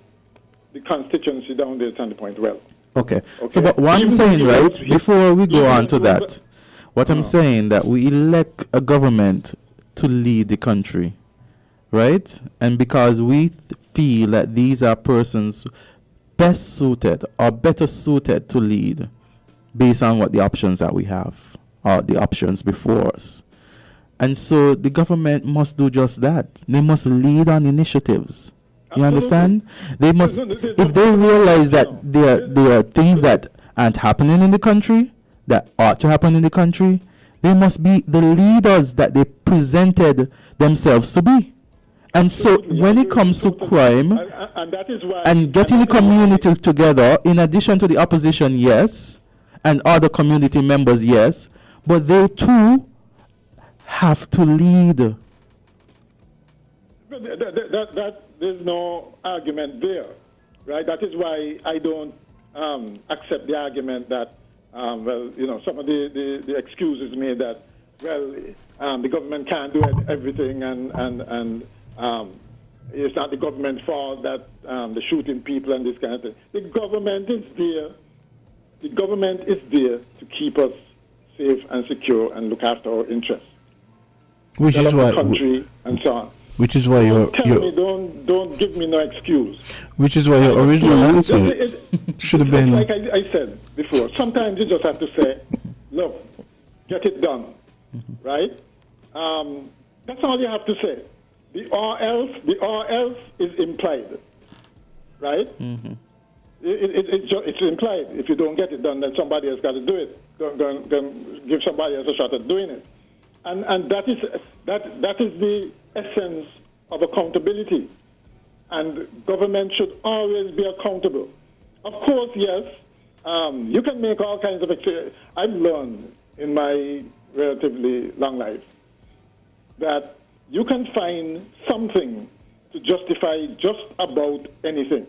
the constituency down there at Sandy Point well.
Okay. So, but what I'm saying, right, before we go on to that, what I'm saying that we elect a government to lead the country, right? And because we feel that these are persons best suited or better suited to lead based on what the options that we have or the options before us. And so the government must do just that. They must lead on initiatives. You understand? They must, if they realize that there are things that aren't happening in the country, that ought to happen in the country, they must be the leaders that they presented themselves to be. And so when it comes to crime and getting the community together, in addition to the opposition, yes, and other community members, yes, but they too have to lead.
There's no argument there, right? That is why I don't accept the argument that, some of the excuses made that, the government can't do everything and it's not the government's fault that they're shooting people and this kind of thing. The government is there. The government is there to keep us safe and secure and look after our interests.
Which is why
the country and so on.
Which is why
don't give me no excuse.
Which is why your original answer should have been
like I said before. Sometimes you just have to say, "Look, get it done," right? That's all you have to say. The or else is implied, right? Mm-hmm. It's implied. If you don't get it done, then somebody else got to do it. Go give somebody else a shot at doing it, and that is the essence of accountability. And government should always be accountable. Of course, yes, you can make all kinds of experience. I've learned in my relatively long life that you can find something to justify just about anything.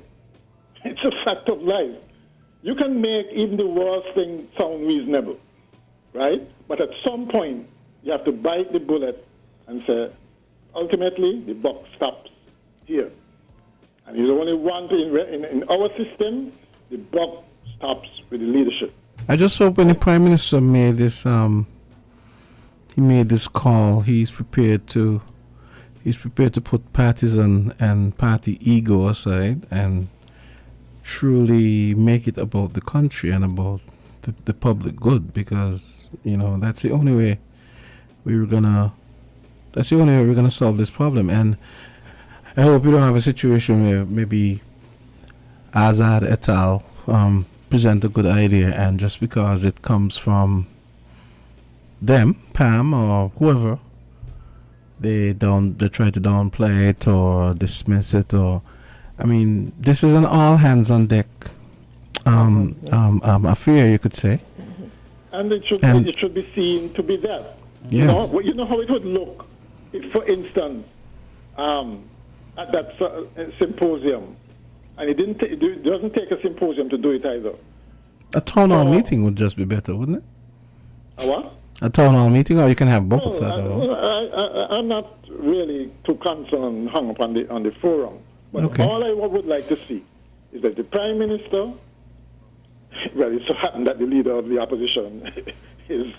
It's a fact of life. You can make even the worst thing sound reasonable, right? But at some point, you have to bite the bullet and say, ultimately, the buck stops here. And there's only one thing in our system, the buck stops with the leadership.
I just hope when the Prime Minister made this he made this call, he's prepared to put partisan and party ego aside and truly make it about the country and about the public good, because that's the only way we're gonna solve this problem. And I hope we don't have a situation where maybe Azard et al. Present a good idea, and just because it comes from them, Pam or whoever, they try to downplay it or dismiss it. Or, I mean, this is an all hands on deck affair, you could say.
And it should be seen to be that.
Yes.
You know how it would look if, for instance, at that symposium, and it doesn't take a symposium to do it either.
A town hall meeting would just be better, wouldn't it?
A what?
A town hall meeting, or you can have both.
I'm not really too concerned, hung up on the forum. But all I would like to see is that the Prime Minister, it so happened that the leader of the opposition is,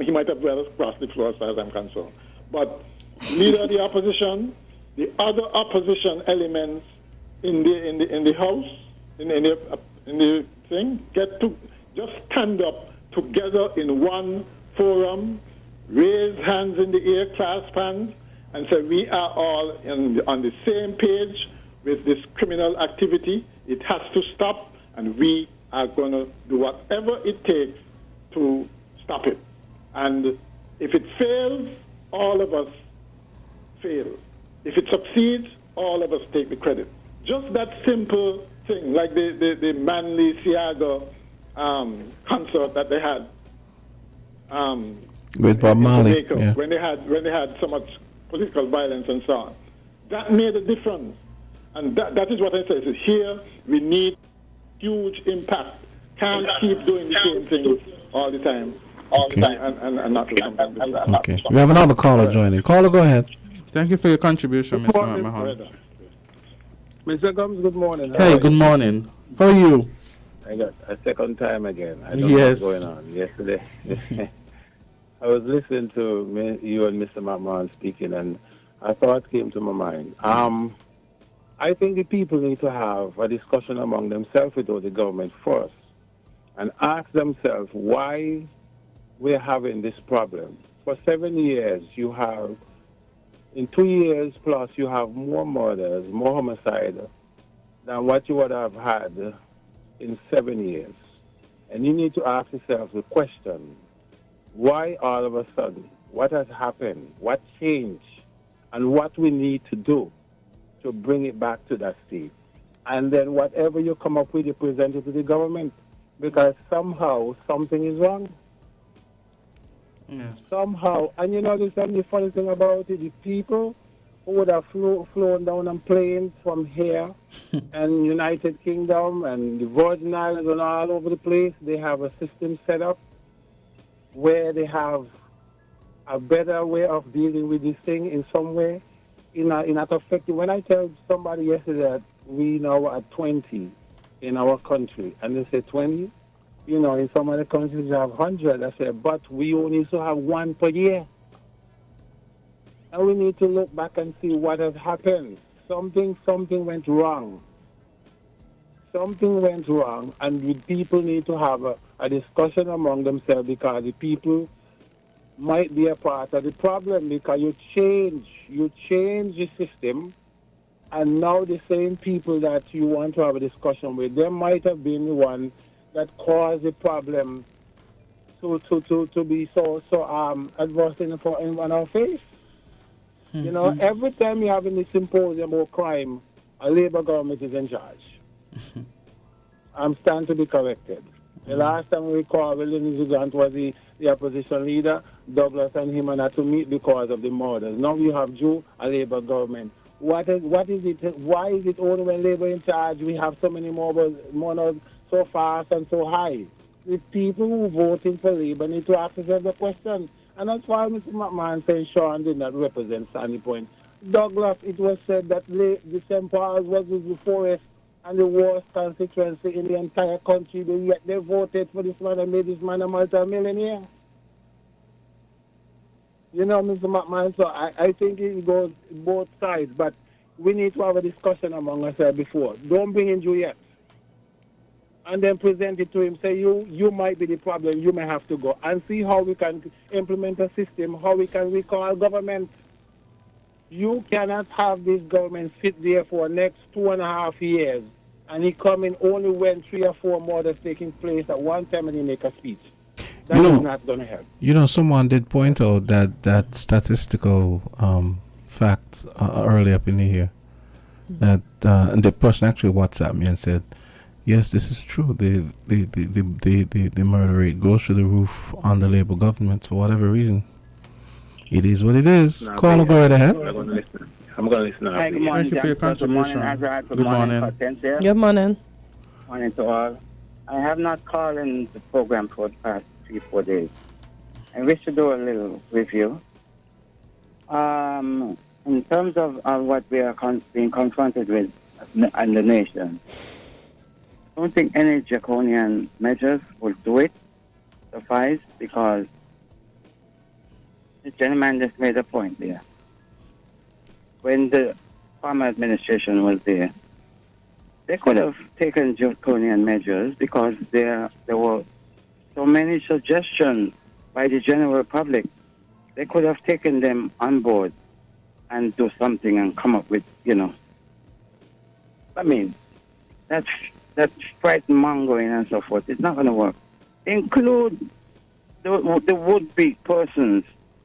he might have well crossed the floor as far as I'm concerned. But leader of the opposition, the other opposition elements in the house, in the thing, get to just stand up together in one forum, raise hands in the air, clasp hands, and say we are all on the same page with this criminal activity. It has to stop, and we are going to do whatever it takes to stop it. And if it fails, all of us fail. If it succeeds, all of us take the credit. Just that simple thing, like the Manly Siaga concert that they had
with Bob Marley,
when they had so much political violence and so on. That made a difference, and that is what I say. So here we need huge impact. Can't keep doing the same thing all the time, and not do something different.
Okay, we have another caller joining. Caller, go ahead.
Thank you for your contribution,
Good
Mr.
morning,
McMahon.
brother. Mr. Gumbs, good morning.
Hey, good morning. How are you?
I got a second time again. I don't
Yes.
know what's going on. Yesterday, I was listening to you and Mr. McMahon speaking, and a thought came to my mind. I think the people need to have a discussion among themselves with the government first and ask themselves why we're having this problem. For 7 years, you have, in 2 years plus, you have more murders, more homicide than what you would have had in 7 years. And you need to ask yourself the question, why all of a sudden? What has happened? What changed? And what we need to do to bring it back to that state. And then whatever you come up with, you present it to the government. Because somehow something is wrong.
Yes.
Somehow, and you know, the funny thing about it, the people who would have flown down on planes from here and United Kingdom and the Virgin Islands and all over the place, they have a system set up where they have a better way of dealing with this thing in some way. In a effective. When I tell somebody yesterday that we now are 20 in our country, and they say 20, you know, in some other countries you have 100. I say, but we only used to have 1 per year. And we need to look back and see what has happened. Something went wrong. Something went wrong, and the people need to have a discussion among themselves, because the people might be a part of the problem, because you change the system, and now the same people that you want to have a discussion with, they might have been the one that caused the problem to be so adverse in our face. Mm-hmm. You know, every time you have in the symposium about crime, a Labour government is in charge. I'm starting to be corrected. The last time we recall, Lindsey Grant was the opposition leader. Douglas and him had to meet because of the murders. Now you have Joe, a Labour government. What is it? Why is it only when Labour in charge we have so many murders so fast and so high? The people who voting for Labour need to ask themselves the question. And that's why Mr. McMahon saying Sean did not represent Sandy Point. Douglas, it was said that the St. Paul's was the poorest and the worst constituency in the entire country, but yet they voted for this man and made this man a multi-millionaire. You know, Mr. McMahon, so I think it goes both sides, but we need to have a discussion among ourselves before. Don't bring in Juliet. And then present it to him, say, you might be the problem, you may have to go. And see how we can implement a system, how we can recall government. You cannot have this government sit there for the next 2.5 years, and he come in only when 3 or 4 murders taking place at one time and he make a speech. That is not going to help.
You know, someone did point out that statistical fact early up in the year. That and the person actually WhatsApped me and said, yes, this is true. The murder rate goes through the roof on the Labour government for whatever reason. It is what it is. Call go right ahead.
I'm going to listen.
Hi, good morning.
Thank you for your contribution.
Good morning, Azard.
Good morning.
Kortensia.
Good morning.
Morning to all. I have not called in the program for the past 3-4 days. I wish to do a little review. In terms of what we are being confronted with in the nation, I don't think any draconian measures will do it, suffice, because the gentleman just made a point there. When the former administration was there, they could have taken draconian measures because there were so many suggestions by the general public. They could have taken them on board and do something and come up with, I mean, that's frightened mongering and so forth. It's not going to work. Include the would-be persons.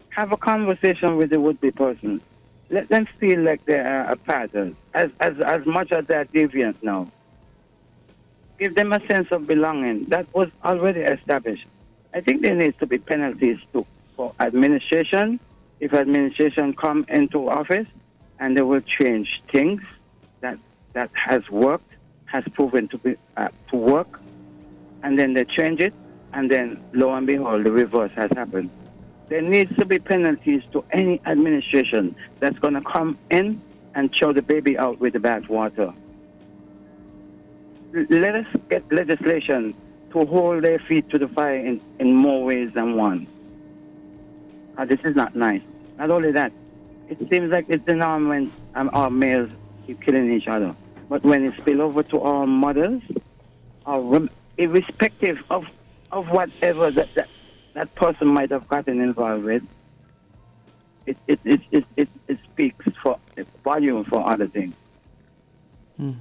Have a conversation with the would-be persons. Let them feel like they are a pattern, as much as they are deviant now. Give them a sense of belonging. That was already established. I think there needs to be penalties too for administration. If administration come into office and they will change things that has worked, has proven to be to work, and then they change it, and then lo and behold, the reverse has happened. There needs to be penalties to any administration that's going to come in and throw the baby out with the bathwater. Let us get legislation to hold their feet to the fire in more ways than one. This is not nice. Not only that, it seems like it's the norm when our males keep killing each other. But when it spill over to our mothers, our women, irrespective of whatever that person might have gotten involved with, it speaks for volume for other things.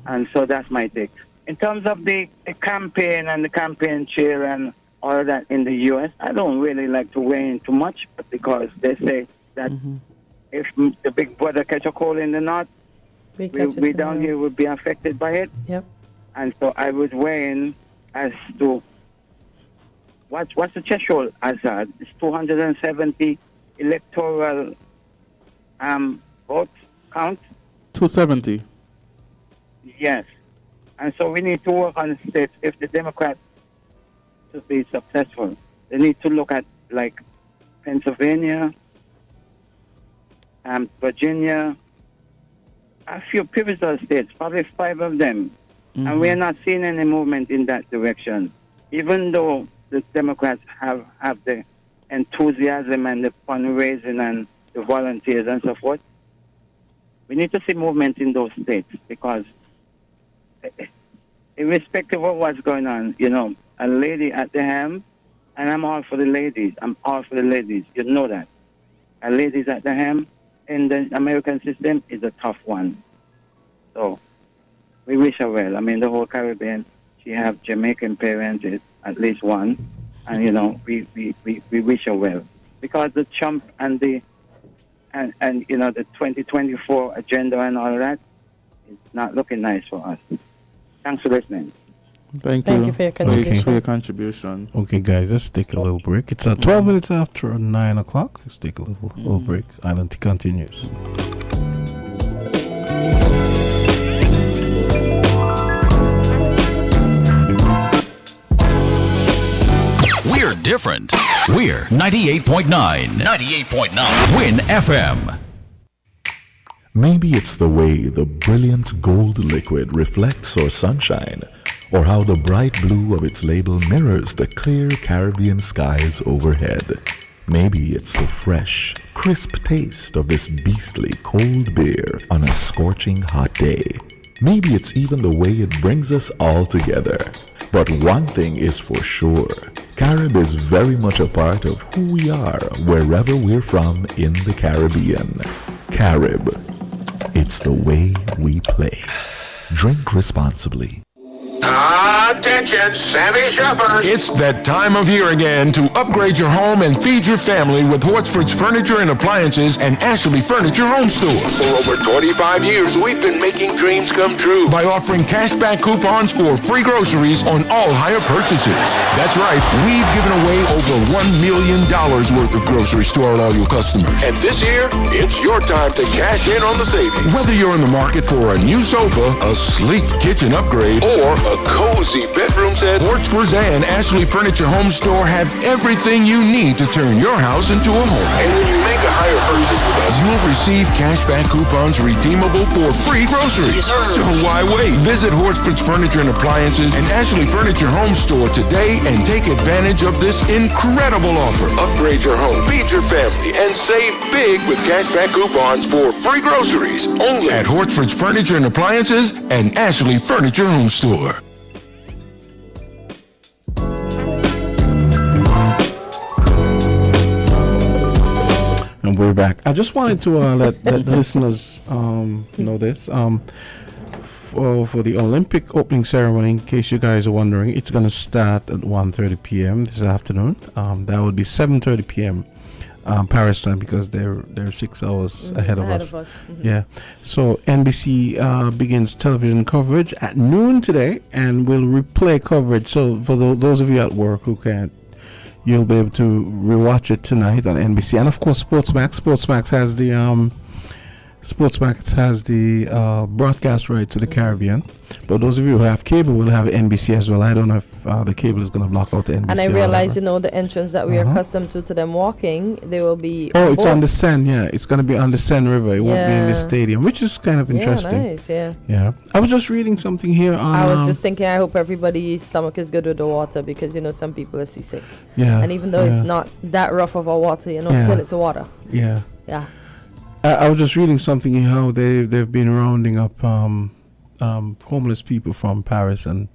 And so that's my take. In terms of the campaign and the campaign chair and all of that in the U.S., I don't really like to weigh in too much, but because they say that if the big brother catch a cold in the north, we down here would be affected by it.
Yep.
And so I would weigh in as to what's the threshold, Azard? It's 270 electoral votes count?
270.
Yes. And so we need to work on states. If the Democrats to be successful, they need to look at like Pennsylvania, Virginia, a few pivotal states, probably 5 of them. And we are not seeing any movement in that direction. Even though the Democrats have the enthusiasm and the fundraising and the volunteers and so forth, we need to see movement in those states because irrespective of what's going on, you know, a lady at the helm, and I'm all for the ladies. I'm all for the ladies. You know that. A ladies at the helm in the American system is a tough one. So we wish her well. I mean, the whole Caribbean, she have Jamaican parents, at least one, and you know, we wish her well because the Trump and the and you know the 2024 agenda and all of that is not looking nice for us. Thanks for listening.
Thank
you for your contribution.
Thank you for your contribution.
Okay, guys, let's take a little break. It's 12 minutes after 9 o'clock. Let's take a little break. Island Tea continues.
We're different. We're 98.9. 98.9. Win FM.
Maybe it's the way the brilliant gold liquid reflects our sunshine, or how the bright blue of its label mirrors the clear Caribbean skies overhead. Maybe it's the fresh, crisp taste of this beastly cold beer on a scorching hot day. Maybe it's even the way it brings us all together. But one thing is for sure, Carib is very much a part of who we are wherever we're from in the Caribbean. Carib. It's the way we play. Drink responsibly.
Attention, savvy shoppers! It's that time of year again to upgrade your home and feed your family with Hortford's Furniture and Appliances and Ashley Furniture Home Store. For over 25 years, we've been making dreams come true by offering cashback coupons for free groceries on all hire purchases. That's right, we've given away over $1 million worth of groceries to our loyal customers. And this year, it's your time to cash in on the savings. Whether you're in the market for a new sofa, a sleek kitchen upgrade, or a cozy bedroom set, Hortford's and Ashley Furniture Home Store have everything you need to turn your house into a home. And when you make a higher purchase with us, you'll receive cashback coupons redeemable for free groceries. So why wait? Visit Hortford's Furniture and Appliances and Ashley Furniture Home Store today and take advantage of this incredible offer. Upgrade your home, feed your family, and save big with cashback coupons for free groceries only at Hortford's Furniture and Appliances and Ashley Furniture Home Store.
And we're back. I just wanted to let the listeners know this. For the Olympic opening ceremony, in case you guys are wondering, it's going to start at 1:30 p.m. this afternoon. That would be 7:30 p.m. Paris time because they're 6 hours ahead of us. Yeah. So NBC begins television coverage at noon today and will replay coverage. So for those of you at work who can't, you'll be able to rewatch it tonight on NBC. And of course, Sportsmax. Sportsmax has the Sportsmax has the broadcast right to the Caribbean, but those of you who have cable will have NBC as well. I don't know if the cable is going to block out the NBC.
And I realize, the entrance that we are accustomed to them walking, they will be.
Oh, it's on the Seine, yeah. It's going to be on the Seine River. It won't be in the stadium, which is kind of interesting.
Yeah, nice, yeah.
Yeah. I was just reading something here on.
I was just thinking, I hope everybody's stomach is good with the water because, some people are seasick.
Yeah.
And even though it's not that rough of a water, still it's a water.
Yeah.
Yeah.
I was just reading something here how they've been rounding up homeless people from Paris and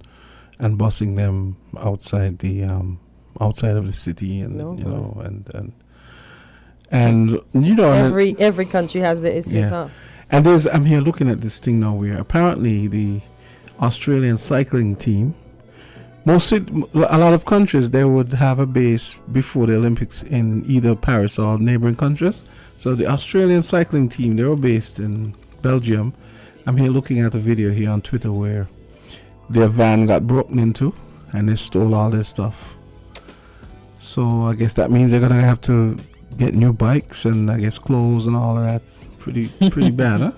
busing them outside the outside of the city
every country has the issues, huh?
And I'm here looking at this thing now where apparently the Australian cycling team, a lot of countries, they would have a base before the Olympics in either Paris or neighboring countries. So the Australian cycling team, they were based in Belgium. I'm here looking at a video here on Twitter where their van got broken into and they stole all their stuff. So I guess that means they're going to have to get new bikes and I guess clothes and all of that. Pretty bad, huh?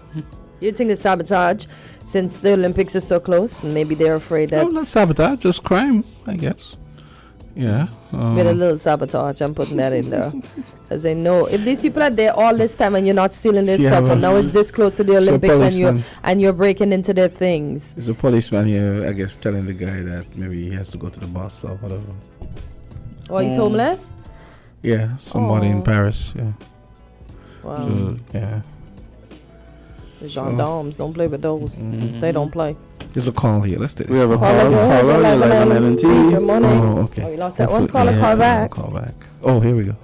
Do you think it's sabotage since the Olympics is so close and maybe they're afraid that...
No, not sabotage, just crime, I guess. Yeah.
With a little sabotage, I'm putting that in there. Because I know if these people are there all this time and you're not stealing their stuff and now it's this close to the Olympics and you're breaking into their things.
There's a policeman here, I guess, telling the guy that maybe he has to go to the bus or whatever.
Oh, he's homeless?
Yeah, somebody in Paris, yeah.
Wow.
So, yeah.
The gendarmes don't play with those. They don't play.
There's a call here. Let's take this.
We have a call. Caller, you're live on LNT.
Good morning.
Oh, okay.
Oh, you lost that one. Call back.
Call back. Oh, here we go.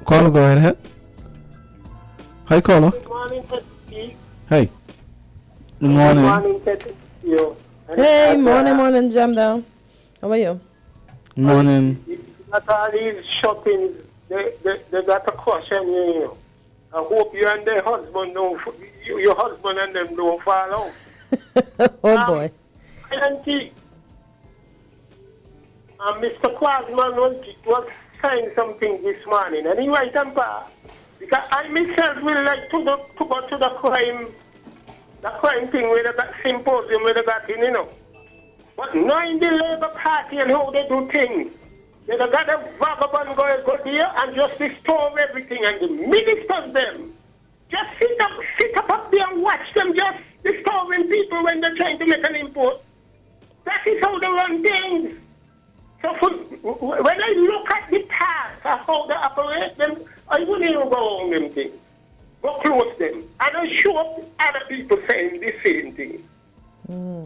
Caller, go right ahead. Hi, caller.
Good morning, Teddy.
Hey.
Good morning.
Good morning, Teddy.
Hey, morning, Jam Down. How are you?
Good morning.
Not all these shopping, they got a question, I hope you and your husband and them don't fall out.
Oh boy.
Mr. Quasman was saying something this morning, and he right and back. Because I myself will like to go to the crime thing where they got symposium where they got in, But knowing the Labour Party and how they do things, they got a vagabond go there and just restore everything, and the ministers them just sit up there and watch them just restoring people when they're trying to make an import. That is how they run things. So when I look at the past of how they operate them, I wouldn't even go on them things. Go close them. And I show up other people saying the same thing.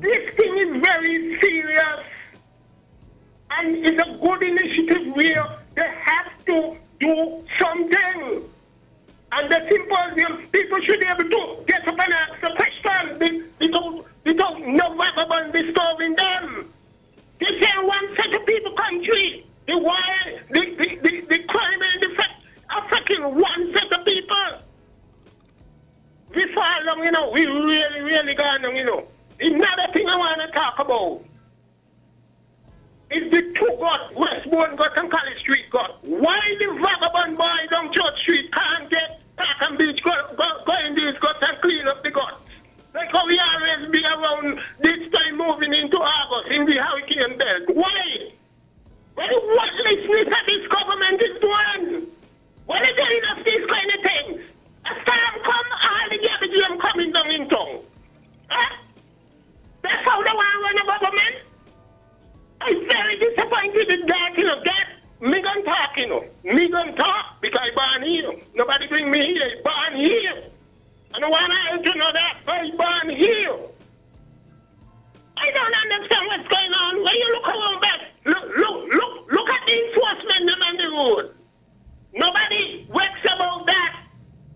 This thing is very serious. And it's a good initiative where they have to do something. And the symposium, people should be able to get up and ask the questions without no vagabond disturbing them. They say one set of people country. The crime and the fact affecting one set of people. We fall long, we really gone long, Another thing I want to talk about is the two got, Westbourne got and College Street got. Why the vagabond boy down Church Street can't get Park and Beach, go in these guts and clean up the guts? Like how we always be around this time moving into August in the hurricane belt. Why? What listening that this government is doing? What are they telling us these kind of things? A storm come, all the garbage coming down in town. Huh? That's how they want to run a government? I'm very disappointed with that, that me gon' talk, Me gon' talk because I born here. Nobody bring me here, born here. I don't want to know that, but I born here. I don't understand what's going on. When you look around back, look at the enforcement them on the road. Nobody works about that.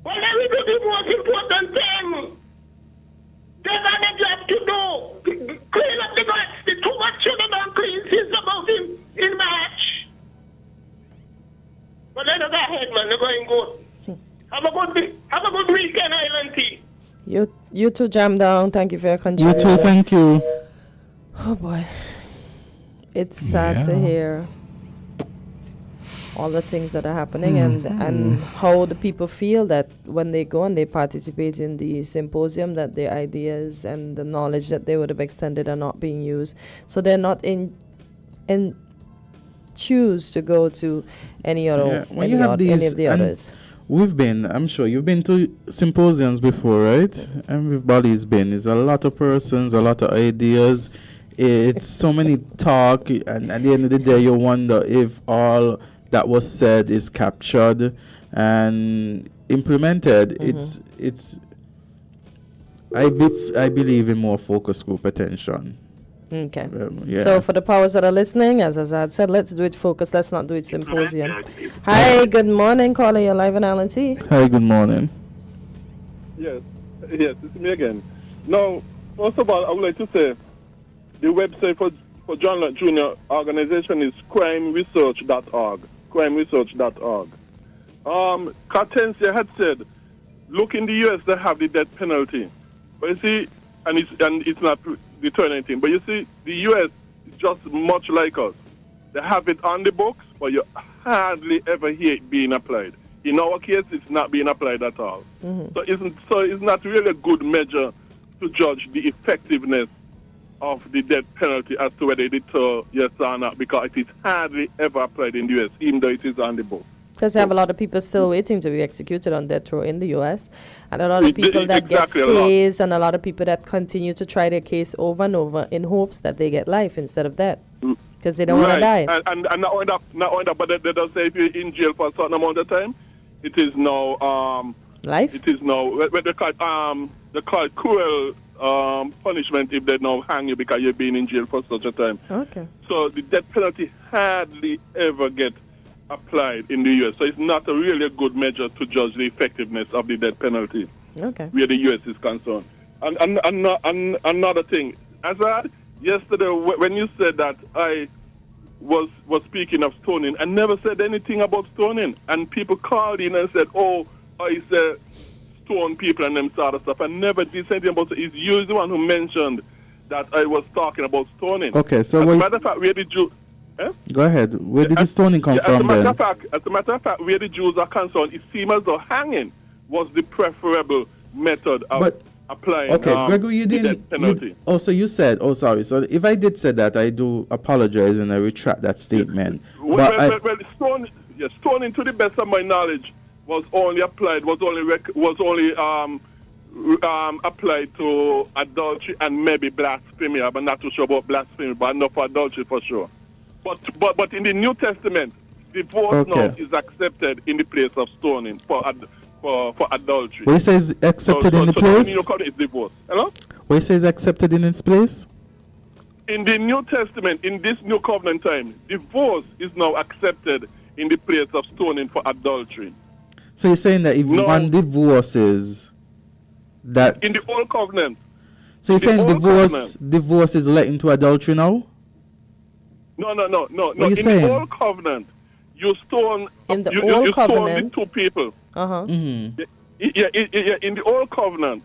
Well, let me do the most important thing. They got a job to do. Clean up the guts. The too much sugar don't clean since about in March. But let us go ahead, man. They're going good. Have a good weekend, Island Tea.
You too, Jam Down. Thank you for your contribution.
You too, thank you.
Oh boy. It's sad to hear. all the things that are happening, and how the people feel that when they go and they participate in the symposium, that their ideas and the knowledge that they would have extended are not being used. So they're not in choose to go to any other any of the others.
I'm sure you've been to symposiums before, right? Everybody's been. It's a lot of persons, a lot of ideas. It's so many talk, and at the end of the day, you wonder if all that was said is captured and implemented. It's. I believe in more focus group attention.
Okay. So for the powers that are listening, as Azard said, let's do it focused. Let's not do it symposium. Hi, good morning, caller. You're live on LNT.
Hi, good morning.
Yes, it's me again. Now, first of all, I would like to say the website for John Lott Jr. organization is crimeresearch.org. Crimeresearch.org. Kortensia had said, look, in the U.S. they have the death penalty, but you see, and it's not deterring anything. But you see, the U.S. is just much like us. They have it on the books, but you hardly ever hear it being applied. In our case, it's not being applied at all. So it's not really a good measure to judge the effectiveness of the death penalty as to whether it deter yes or not, because it is hardly ever applied in the U.S., even though it is on the book.
Because you have a lot of people still waiting to be executed on death row in the U.S. and a lot of people that get stays and a lot of people that continue to try their case over and over in hopes that they get life instead of death because they don't want to die.
And not only that, but they don't say if you're in jail for a certain amount of time, it is now
life.
It is now what they call cruel punishment if they now hang you because you've been in jail for such a time.
Okay.
So the death penalty hardly ever gets applied in the U.S. So it's not really a good measure to judge the effectiveness of the death penalty.
Okay.
Where the U.S. is concerned. And another thing, Azard, yesterday when you said that I was speaking of stoning, I never said anything about stoning. And people called in and said, oh, I said stone people and them sort of stuff. I never did say anything about it. It's you the one who mentioned that I was talking about stoning.
Okay, so
as a matter of fact, where did you...
Go ahead. Where did the stoning come from then?
As a matter of fact, where the Jews are concerned, it seems as though hanging was the preferable method of applying
Gregory,
the death penalty.
So you said, sorry. So if I did say that, I do apologize and I retract that statement.
Stoning, to the best of my knowledge, was only applied, applied to adultery and maybe blasphemy. I'm not too sure about blasphemy, but not for adultery for sure. But in the New Testament, divorce now is accepted in the place of stoning for adultery.
Where it says accepted in the place?
Is divorce. Hello?
Where it says accepted in its place?
In the New Testament, in this new covenant time, divorce is now accepted in the place of stoning for adultery.
So you're saying that if one divorces, that
in the old covenant.
So you're saying divorce is let into adultery now?
No.
What
in
saying?
the old covenant, you stone
in the
you
old covenant.
stone the two people.
Mm-hmm.
In the old covenant,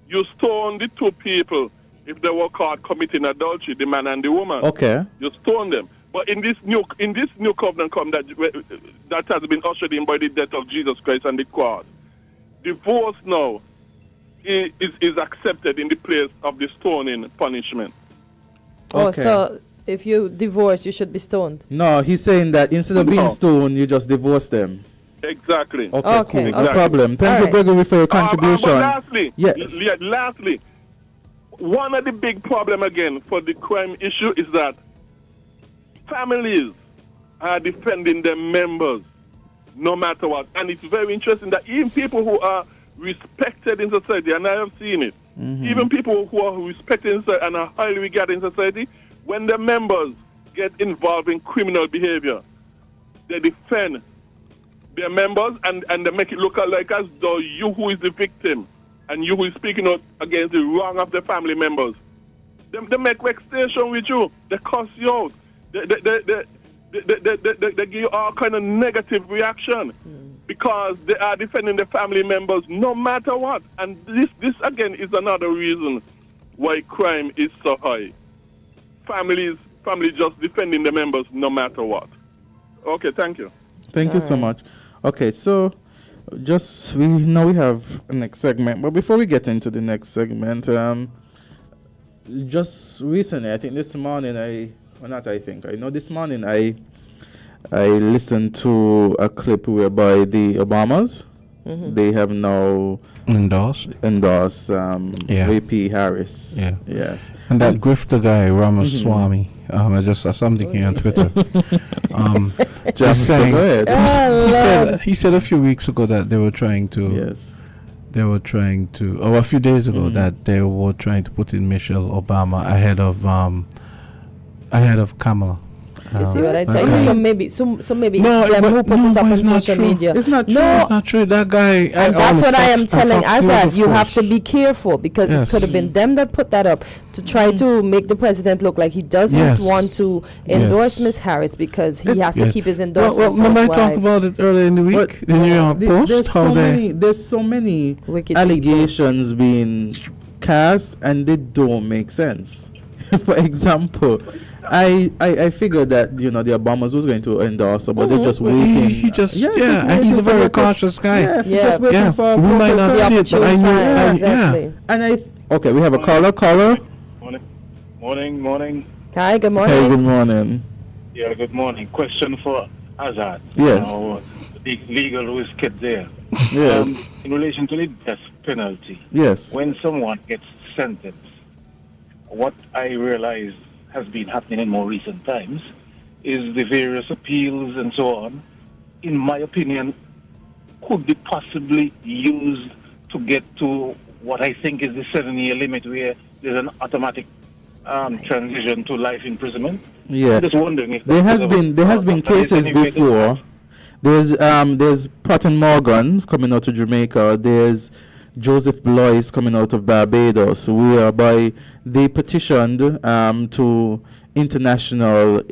you stone the two people if they were caught committing adultery, the man and the woman.
Okay.
You stone them. But in this new covenant that has been ushered in by the death of Jesus Christ and the cross, divorce now is accepted in the place of the stoning punishment.
So if you divorce, you should be stoned.
No, he's saying that instead of being stoned, you just divorce them.
Exactly.
Okay, cool.
Exactly.
No problem. Thank you, Gregory, for your contribution.
But lastly, one of the big problem again for the crime issue is that families are defending their members no matter what. And it's very interesting that even people who are respected in society, and I have seen it, even people who are respected in society and are highly regarded in society, when their members get involved in criminal behavior, they defend their members and they make it look like as though you who is the victim and you who is speaking out against the wrong of the family members. They make vexation with you. They cuss you out. They give you all kind of negative reaction because they are defending the family members no matter what. And this again is another reason why crime is so high. Families just defending the members no matter what. Okay, thank you.
Thank you so much. Okay, so we have a next segment, but before we get into the next segment, just recently, I think this morning, I know this morning I listened to a clip whereby the Obamas, they have now endorsed VP Harris. Yeah. Yes.
And that grifter guy, Ramaswamy, I just saw something here on Twitter. He said a few weeks ago that they were trying to, a few days ago that they were trying to put in Michelle Obama ahead of Kamala.
You see what I tell you? So maybe
no,
it's them who put it up on social media.
It's not true. It's not true. That guy.
And that's what I am telling Azard. You have to be careful because it could have been them that put that up to try to make the president look like he doesn't want to endorse Miss Harris because he has to keep his endorsement.
Well, remember I talked about it earlier in the week in New York Post.
There's so many allegations being cast and they don't make sense. For example, I figured that the Obamas was going to endorse her, but they're just waiting.
And he's a very cautious guy.
We might not see it, but I know. Exactly. Okay, we have a caller.
Morning.
Hi, good morning.
Hey, good morning.
Yeah, good morning. Question for Azard.
Yes.
The legal risk there.
Yes.
In relation to the death penalty.
Yes.
When someone gets sentenced, what I realized has been happening in more recent times is the various appeals and so on, in my opinion, could be possibly used to get to what I think is the 7-year limit where there's an automatic transition to life imprisonment.
Yeah.
I'm just wondering if
there has been cases before. There's Pratt and Morgan coming out of Jamaica. There's Joseph Blois coming out of Barbados, whereby they petitioned to international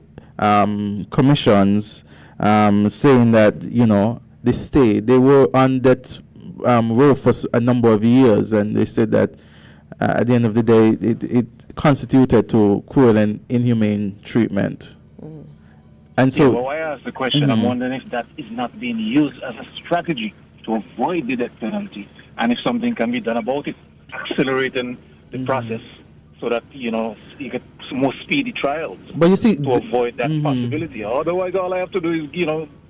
commissions saying that they were on that row for a number of years, and they said that at the end of the day it constituted to cruel and inhumane treatment. And so
I asked the question, I'm wondering if that is not being used as a strategy to avoid the death penalty, and if something can be done about it, accelerating the process so that you get more speedy trials.
But you see,
to avoid that possibility. Otherwise, all I have to do is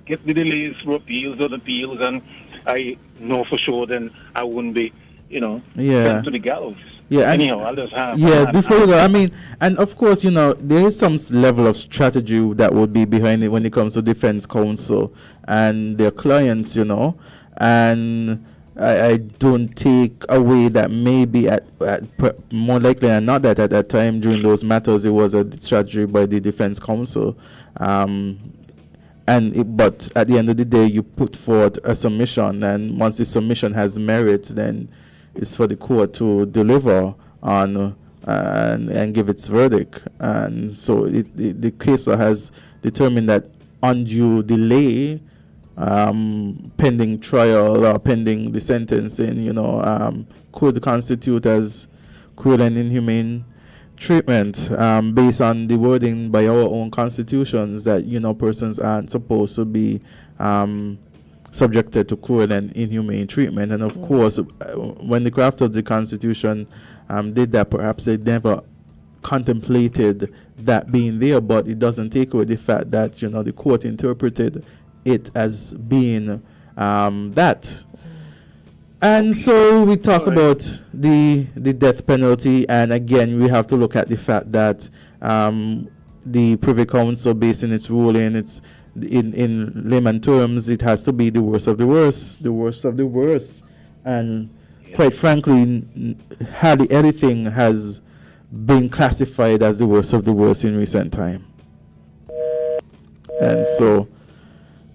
get the delays for appeals, and I know for sure then I wouldn't be sent to the gallows.
Yeah.
Anyhow, I'll just have.
Yeah. Before you go, and of course, there is some level of strategy that would be behind it when it comes to defense counsel and their clients, and I don't take away that maybe more likely than not that at that time during those matters it was a strategy by the defense counsel, but at the end of the day you put forward a submission, and once the submission has merit, then it's for the court to deliver on and give its verdict. And so the case has determined that undue delay pending trial or pending the sentencing, could constitute as cruel and inhumane treatment based on the wording by our own constitutions that persons aren't supposed to be subjected to cruel and inhumane treatment. And of course, when the crafters of the Constitution did that, perhaps they never contemplated that being there, but it doesn't take away the fact that the court interpreted it as being that. And so we talk about the death penalty, and again we have to look at the fact that the Privy Council, based in its ruling, it's in layman terms, it has to be the worst of the worst, and quite frankly, hardly anything has been classified as the worst of the worst in recent time. And so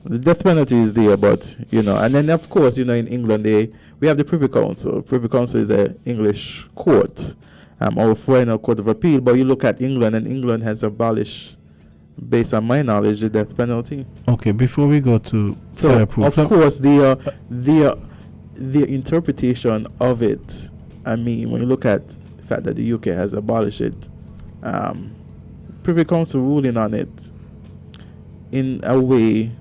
the death penalty is there, but and then of course in England we have the Privy Council. Privy Council is an English court, or foreign court of appeal. But you look at England, and England has abolished, based on my knowledge, the death penalty.
Okay, before we go to
of course the interpretation of it. When you look at the fact that the UK has abolished it, Privy Council ruling on it in a way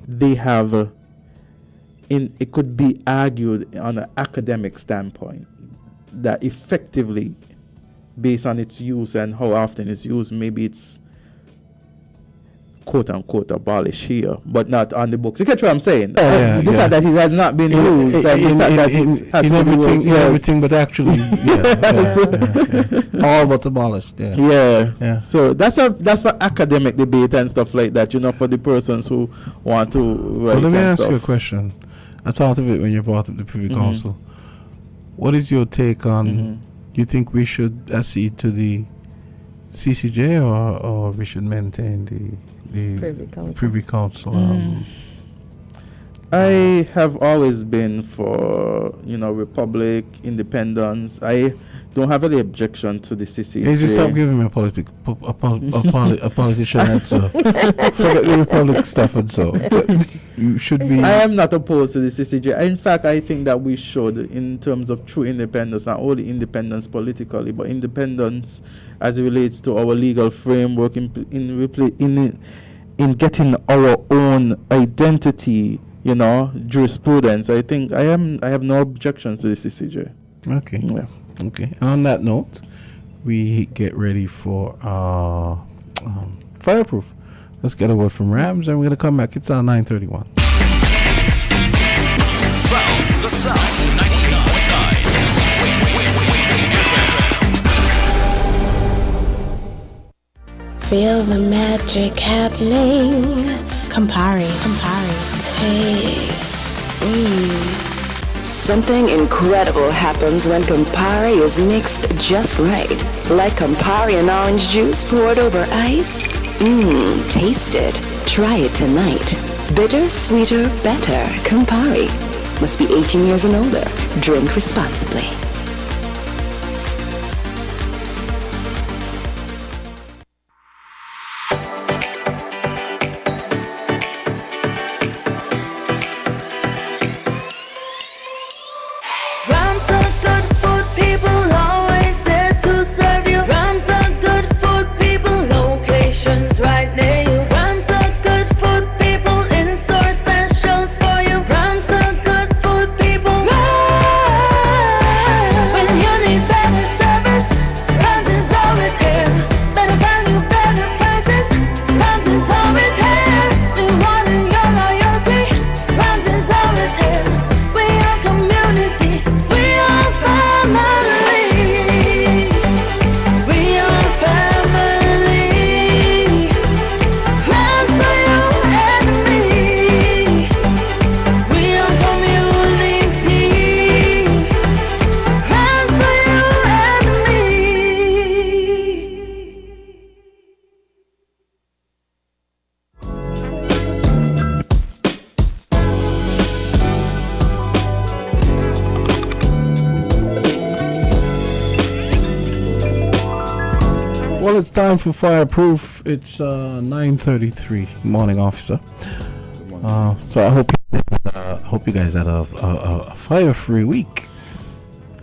they have, it could be argued on an academic standpoint that effectively, based on its use and how often it's used, maybe it's quote unquote abolished here, but not on the books. You get what I'm saying? The fact that it has not been used, the fact that it has been used,
everything, but actually, all but abolished. Yeah.
So that's for academic debate and stuff like that. For the persons who want to write.
Well, let me ask
stuff.
you a question. I thought of it when you brought up the Privy Council. What is your take on? Do you think we should accede to the CCJ or we should maintain the Privy Council?
I have always been for republic, independence. I don't have any objection to the CCJ.
Hey, just stop giving me a politician answer. Forget the republic stuff and so. You should be.
I am not opposed to the CCJ. In fact, I think that we should, in terms of true independence, not only independence politically, but independence as it relates to our legal framework in getting our own identity. Jurisprudence. I think I have no objections to the CCJ.
Okay. Yeah. Okay. On that note, we get ready for Fireproof. Let's get a word from Rams, and we're gonna come back. It's 9:31.
Found the sound 98.9.
Feel the magic happening. Campari. Taste. Something incredible happens when Campari is mixed just right. Like Campari and orange juice poured over ice. Taste it. Try it tonight. Bitter, sweeter, better. Campari. Must be 18 years and older. Drink responsibly.
It's time for Fireproof. It's 9:33. Morning, officer. So I hope you guys had a fire-free week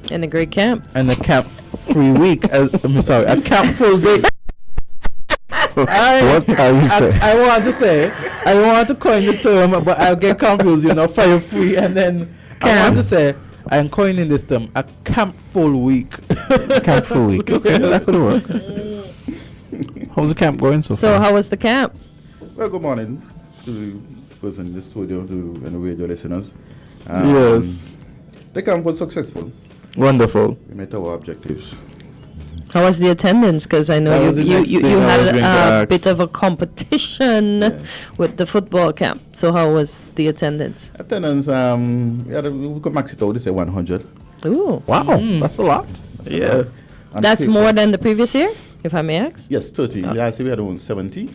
and a great camp.
And a camp-free week. I'm sorry, a camp-full day.
What are you saying?
I want to coin the term, but I'll get confused. Fire-free, and then I want to say I'm coining this term, a camp-full week.
Camp-full week. Okay, that's gonna work. How's the camp going so far?
So how was the camp?
Well, good morning to the person in the studio, and the radio listeners.
Yes.
The camp was successful.
Wonderful.
We met our objectives.
How was the attendance? Because I know you had a bit of a competition with the football camp. So how was the attendance?
Attendance, we could max it out. They say 100.
Ooh.
Wow, that's a lot.
That's more than the previous year, if I may ask?
Yes, 30. Last year we had around 70.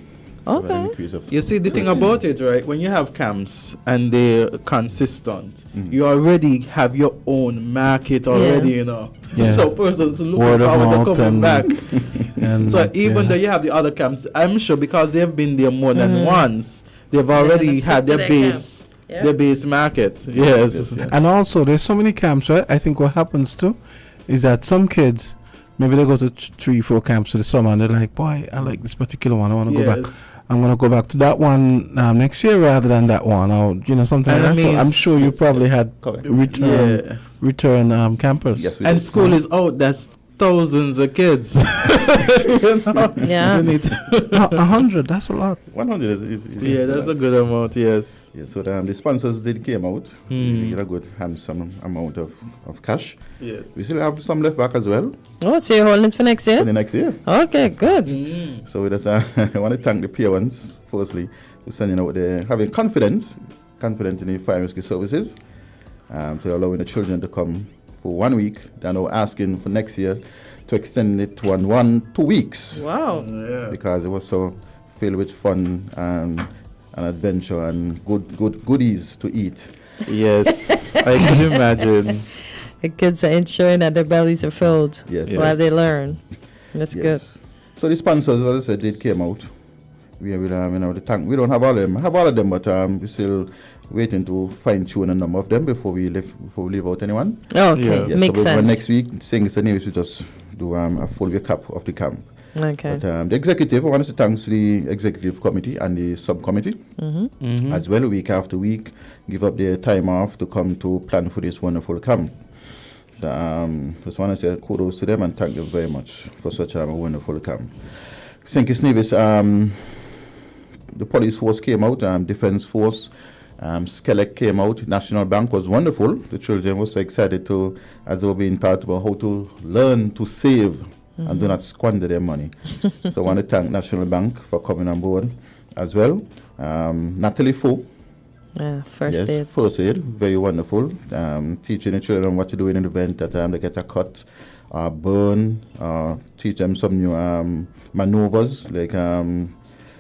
Okay.
You see, the thing about it, right, when you have camps and they're consistent, you already have your own market already, So persons looking forward to coming back. And so even though you have the other camps, I'm sure because they've been there more than once, they've already had their base. Yeah. The base market, yes.
And also, there's so many camps, right? I think what happens too is that some kids, maybe they go to 3-4 camps for the summer and they're like, boy, I like this particular one, I want to go back. I'm gonna go back to that one next year rather than that one. Or sometimes I'm sure you probably had return campers.
Yes, we
and
did.
school is out. That's thousands of kids.
Yeah.
You need
100. That's a lot.
100 is
yeah, that's a good amount. Yes.
Yeah, so the sponsors did came out. We get a good handsome amount of cash.
Yes.
We still have some left back as well.
Oh, so you're holding it for next year?
For the next year.
Okay, good.
So that's, I want to thank the peer ones, firstly, for sending out having confidence in the fire rescue services, to allowing the children to come for 1 week. They're now asking for next year to extend it to 2 weeks.
Wow.
Because it was so filled with fun and adventure and good goodies to eat.
Yes, I can imagine.
The kids are ensuring that their bellies are filled while they learn. That's good.
So the sponsors, as I said, they came out. We will, the tank. We don't have all of them. Have all of them, but we're still waiting to fine tune a number of them before we leave out anyone.
Oh, okay,
yes,
makes
so
sense.
Next week, saying it's the news, we just do a full recap of the camp.
Okay.
But the executive, I want to thank the executive committee and the subcommittee as well, week after week, give up their time off to come to plan for this wonderful camp. So, just want to say kudos to them and thank them very much for such a wonderful camp. St. Kitts Nevis, the police force came out, defense force, Skelec came out, National Bank was wonderful. The children were so excited as they were being taught about how to learn to save and do not squander their money. So I want to thank National Bank for coming on board as well. Natalie Fo.
Yeah, first aid,
very wonderful. Teaching the children what to do in an event that they get a cut, burn, teach them some new maneuvers. Like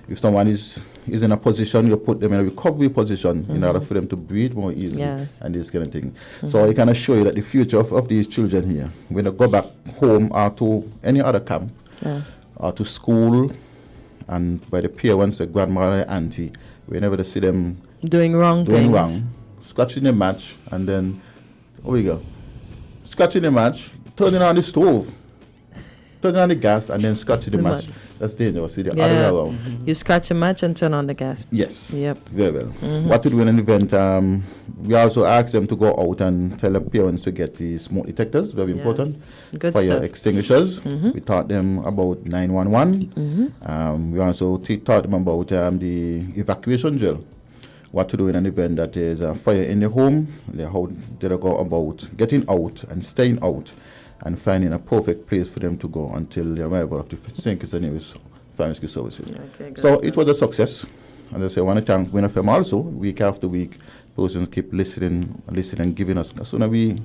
if someone is in a position, you put them in a recovery position in order for them to breathe more easily and this kind of thing. So I can assure you that the future of these children here, when they go back home or to any other camp or to school, and by the peer ones, the grandmother, auntie, whenever they see them
doing wrong things,
scratching the match, and then oh we go, scratching the match, turning on the stove, turning on the gas, and then scratching the match. That's dangerous. See the other way around.
You scratch a match and turn on the gas.
Yes.
Yep.
Very well. What to do in an event? We also ask them to go out and tell the parents to get the smoke detectors. Very important.
Good
fire
stuff.
extinguishers. We taught them about 911. We also taught them about the evacuation drill. What to do in an event that there's a fire in the home. How they go about getting out and staying out, and finding a perfect place for them to go until the arrival of the St. Kitts Nevis Fire Rescue Services. So it was a success. And I say I want to thank WINNFM also. Week after week, persons keep listening, giving us. As soon as we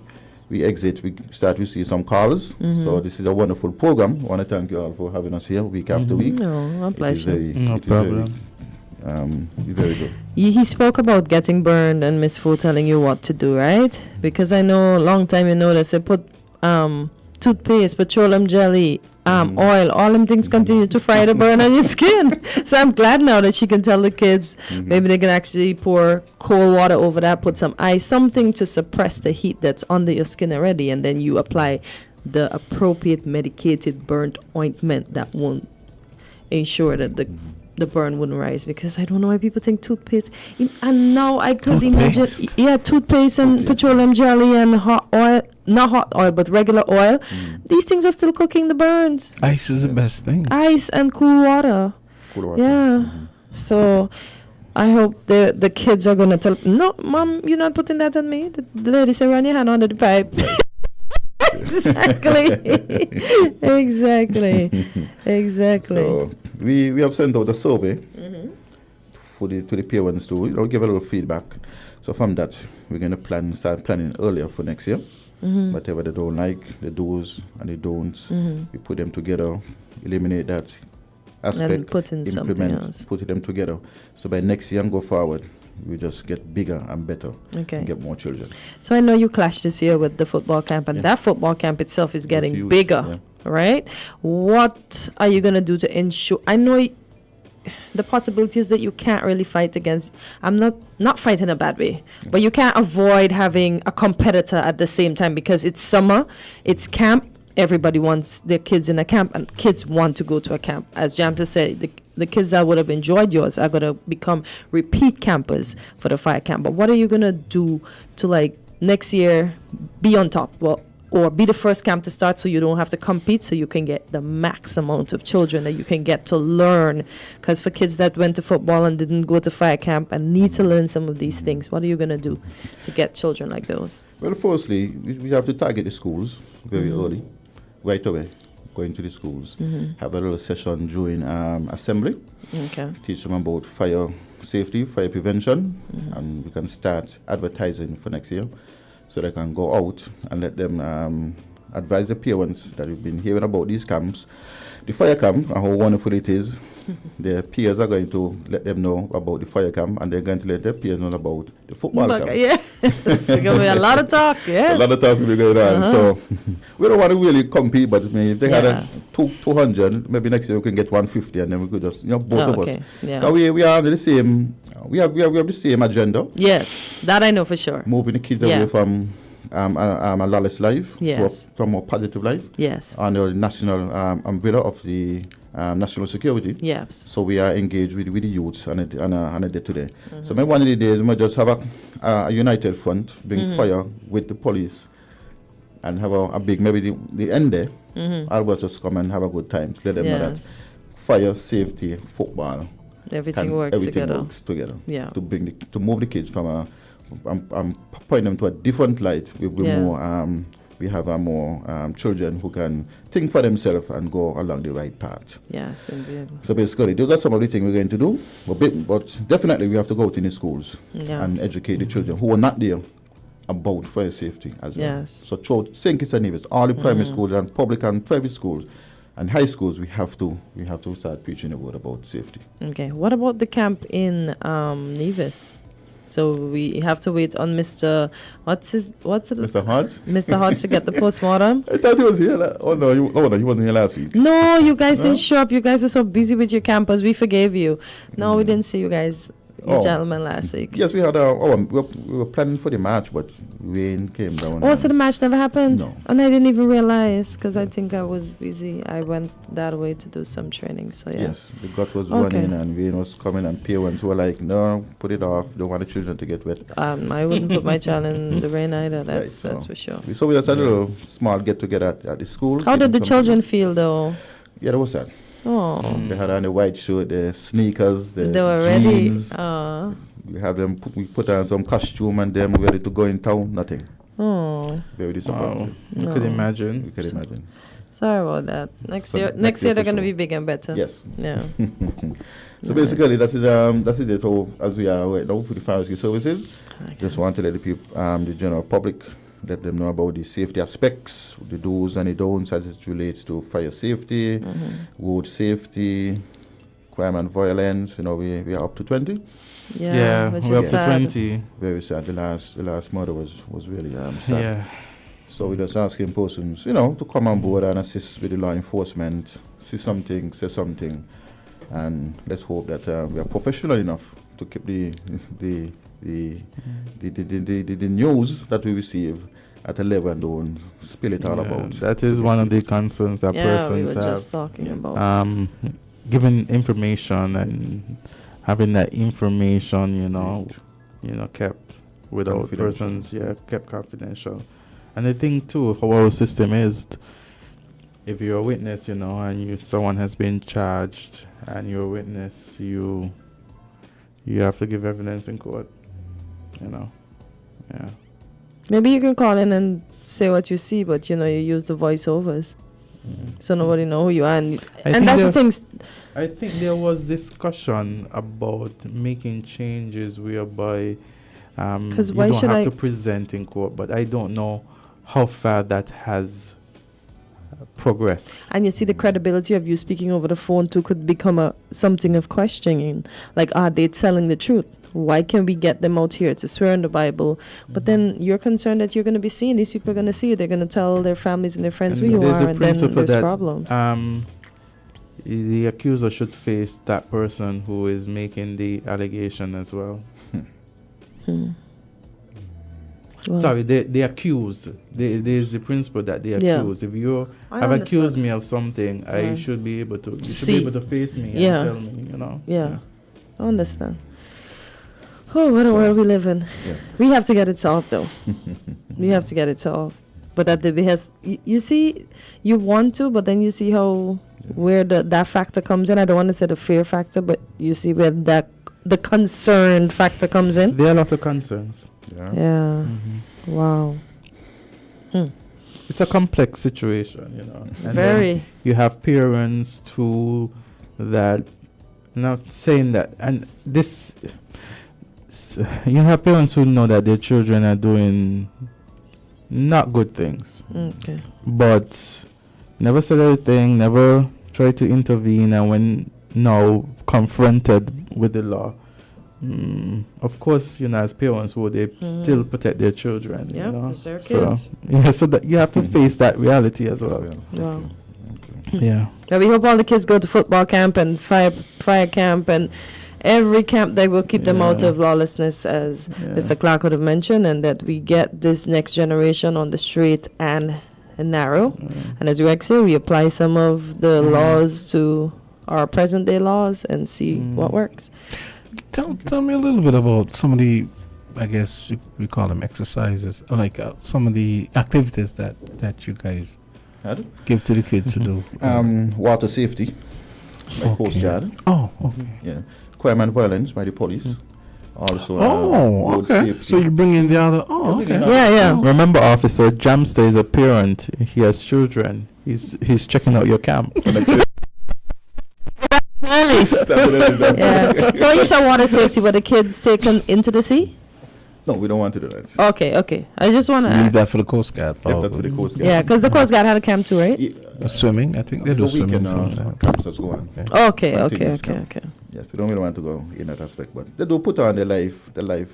exit, we start to receive some calls. So this is a wonderful program. I want to thank you all for having us here week after week.
No pleasure.
No problem.
Very good.
He spoke about getting burned and Miss Fu telling you what to do, right? Because I know a long time they say put toothpaste, petroleum jelly, oil, all them things continue to fry the burn on your skin. So I'm glad now that she can tell the kids maybe they can actually pour cold water over that, put some ice, something to suppress the heat that's under your skin already, and then you apply the appropriate medicated burnt ointment that won't ensure that the burn wouldn't rise. Because I don't know why people think toothpaste. And now I could imagine, toothpaste and petroleum jelly and hot oil, not hot oil, but regular oil. These things are still cooking the burns.
Ice is the best thing.
Ice and cool water. Yeah. So I hope the kids are going to tell, no, Mom, you're not putting that on me. The lady said, run your hand under the pipe. Exactly. Exactly.
So we have sent out a survey to the parents to give a little feedback. So from that, we're going to start planning earlier for next year. Whatever they don't like, the do's and the don'ts, we put them together, eliminate that aspect,
and put in
put them together. So by next year and go forward, we just get bigger and better and get more children.
So I know you clashed this year with the football camp, and that football camp itself is getting bigger, right? What are you going to do to ensure? I know the possibilities that you can't really fight against. I'm not fighting a bad way, but you can't avoid having a competitor at the same time, because it's summer, it's camp. Everybody wants their kids in a camp, and kids want to go to a camp. As Jamta said, the kids that would have enjoyed yours are going to become repeat campers for the fire camp. But what are you going to do to, like, next year be on top? Well, or be the first camp to start so you don't have to compete, so you can get the max amount of children that you can get to learn. Because for kids that went to football and didn't go to fire camp and need to learn some of these things, what are you going to do to get children like those?
Well, firstly, we have to target the schools very early, right away. Go into the schools, have a little session during assembly, teach them about fire safety, fire prevention, and we can start advertising for next year. So they can go out and let them advise the parents that we've been hearing about these camps, the fire camp, and how wonderful it is. Their peers are going to let them know about the fire camp, and they're going to let their peers know about the football camp.
Yeah, it's going to be a lot of talk, yes.
A lot of talk will be going on. So we don't want to really compete, but I mean, if they had a 200, maybe next year we can get 150, and then we could just, both of us.
Yeah.
We are under the same, we have the same agenda.
Yes, that I know for sure.
Moving the kids away from a lawless life to a more positive life.
Yes.
Under the national umbrella of the national security.
Yes.
So we are engaged with the youth on a day-to-day. So maybe one of the days we might just have a united front, bring fire with the police, and have a big, maybe the end there. All of us just come and have a good time. Let them know that fire, safety, football,
everything works together. Yeah.
To move the kids from point them to a different light. We have more children who can think for themselves and go along the right path.
Yes, indeed.
So basically, those are some of the things we're going to do. But definitely, we have to go out in the schools and educate the children who are not there about fire safety as well.
Yes.
So throughout St. Kitts and Nevis, all the primary schools and public and private schools and high schools, we have to start preaching the word about safety.
Okay. What about the camp in Nevis? So we have to wait on Mr.
Mr. Hodge?
Mr. Hodge to get the postmortem.
I thought he was here. He wasn't here last week.
No, you guys didn't show up. You guys were so busy with your campers. We forgave you. No, we didn't see you guys, gentlemen, last week.
Yes, we had we were planning for the match, but rain came down.
Oh, so the match never happened?
No.
And I didn't even realize because I think I was busy. I went that way to do some training. So yeah.
Yes, the gut was running and rain was coming, and parents were like, "No, put it off. Don't want the children to get wet."
I wouldn't put my child in the rain either. That's for sure.
So we just had a little small get together at the school.
How did the children feel though?
Yeah, that was sad.
Oh.
They had on the white shirt, the sneakers, the
they were
jeans.
ready.
We have them. We put on some costume and them ready to go in town. Nothing.
Oh.
Very disappointed.
You could imagine.
We could imagine.
Sorry about that. Next year they're going to be big and better.
Yes.
Yeah.
So basically, that's it. So as we are right now for the fire rescue services, just want to let the people, the general public, let them know about the safety aspects, the do's and the don'ts as it relates to fire safety, road safety, crime and violence. We are up to 20.
Yeah, we're up to 20.
Very sad. The last murder was really sad.
Yeah.
So we're just asking persons, to come on board and assist with the law enforcement, see something, say something, and let's hope that we are professional enough to keep the news that we receive at a level and don't spill it all about.
That is one of the concerns that persons
we were
have.
Just talking about.
Giving information and having that information, kept without persons, kept confidential. And the thing too, how our system is, if you're a witness, and someone has been charged, and you're a witness, you have to give evidence in court. Yeah.
Maybe you can call in and say what you see, but you use the voiceovers, so nobody know who you are. And that's the thing.
I think there was discussion about making changes whereby you don't have to present in court, but I don't know how far that has progressed.
And you see, the credibility of you speaking over the phone too could become something of questioning. Like, are they telling the truth? Why can't we get them out here to swear in the Bible? But then you're concerned that you're going to be seen. These people are going to see you. They're going to tell their families and their friends who you are, and then there's problems.
The accuser should face that person who is making the allegation as well.
Wow.
Sorry, they accuse. There's the principle that they
Yeah.
accuse. If you
I
have
understand.
accused me of something, I
Yeah.
should be able to. You should
See.
be able to face me
Yeah.
and tell me. You know.
Yeah. I understand. Oh, what a world we live in.
Yeah.
We have to get it solved, though. We have to get it solved. But at the behest, you see, you want to, but then you see how where that factor comes in. I don't want to say the fear factor, but you see where the concerned factor comes in.
There are a lot of concerns.
Yeah. Wow.
It's a complex situation, you know. And
Very.
then you have parents too that, not saying that, and this, you have parents who know that their children are doing not good things.
Okay.
But never said anything, never tried to intervene, and when now confronted with the law, of course, you know, as parents, would they still protect their children?
Yeah,
you know?
it's their
So
kids.
yeah, so that you have to face that reality as well.
Wow.
Yeah.
Yeah, we hope all the kids go to football camp and fire camp and every camp that will keep them out
Yeah.
of lawlessness, as Mr. Clark would have mentioned, and that we get this next generation on the straight and narrow. And as Rex said, we apply some of the laws to our present day laws and see what works.
Tell me a little bit about some of the, I guess we call them exercises, or like some of the activities that you guys give to the kids to do.
Water safety, by Coast Guard.
Oh, okay.
Yeah. Crime and violence by the police. Also,
Oh,
road
okay.
safety.
So you bring in the other. Oh, okay.
Remember, Officer Jamster is a parent. He has children. He's checking out your camp.
Yeah. So you saw water safety, were the kids taken into the sea?
No, we don't want to do that.
Okay. I just want to
Leave
ask.
that for the Coast Guard.
Leave that for the Coast Guard.
Yeah, because the Coast Guard had a camp too, right?
Swimming, I think they do swimming.
Camps that's going.
Okay.
Continuous camp. Yes, we don't really want to go in that aspect, but they do put on their life,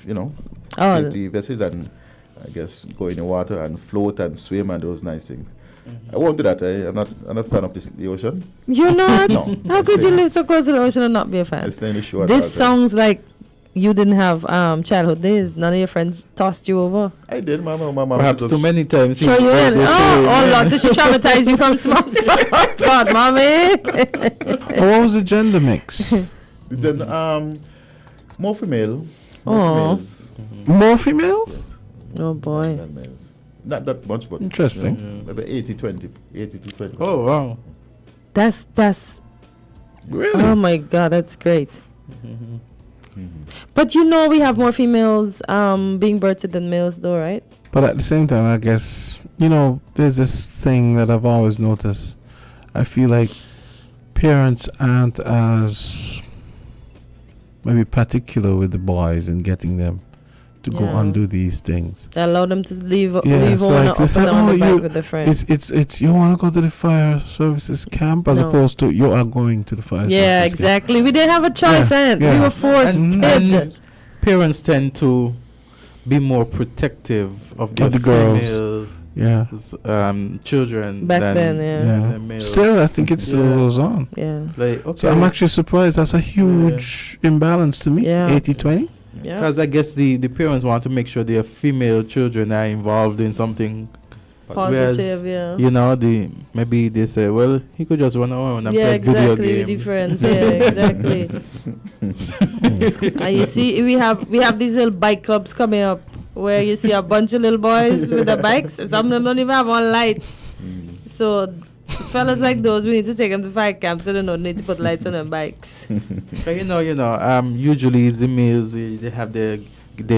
you know, safety vests and I guess go in the water and float and swim and those nice things. I won't do that. I'm not a fan of the ocean.
You're not?
No.
How could you live so close to the ocean and not be a fan?
It's the shore.
This sounds like you didn't have childhood days. None of your friends tossed you over.
I did, my mom.
Perhaps too many times.
Throw you in. Oh, Lord. So she traumatized you from small. Oh, God, mommy.
What was the gender mix?
Then, more female.
Oh.
More females?
Oh, boy.
Not that much, but
interesting.
Maybe 80-20. 80-20.
Oh, wow.
That's
really.
Oh my God, that's great. But you know, we have more females being birthed than males, though, right?
But at the same time, I guess, you know, there's this thing that I've always noticed. I feel like parents aren't as maybe particular with the boys and getting them to go and do these things.
They allow them to leave
it's
home
like
up and down the bike with their friends.
It's you want to go to the fire services camp as opposed to you are going to the fire services camp.
Exactly. We didn't have a choice, and we were forced.
And parents tend to be more protective of their
the girls.
female children
Back
than
then,
males.
Still, I think it still goes on.
Yeah.
Like, okay.
So I'm actually surprised. That's a huge imbalance to me. 80-20.
Because I guess the parents want to make sure their female children are involved in something
positive.
Whereas, you know, maybe they say, well, he could just run around and play video games.
With the friends. Yeah, exactly. And you see, we have these little bike clubs coming up where you see a bunch of little boys with their bikes, and some of them don't even have on lights. So fellas like those, we need to take them to fire camp so they don't need to put lights on their bikes.
But usually the males, they have their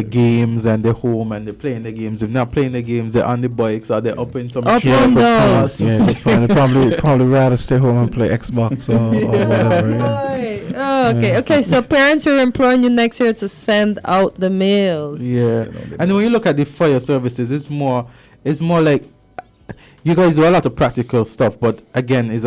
games and they're home and they're playing the games. If not playing the games, they're on the bikes or they're up in some
Up and down.
They probably rather stay home and play Xbox or whatever. Yeah.
Okay. So parents, we're imploring you next year to send out the mails.
Yeah, and when you look at the fire services, it's more like you guys do a lot of practical stuff, but again, it's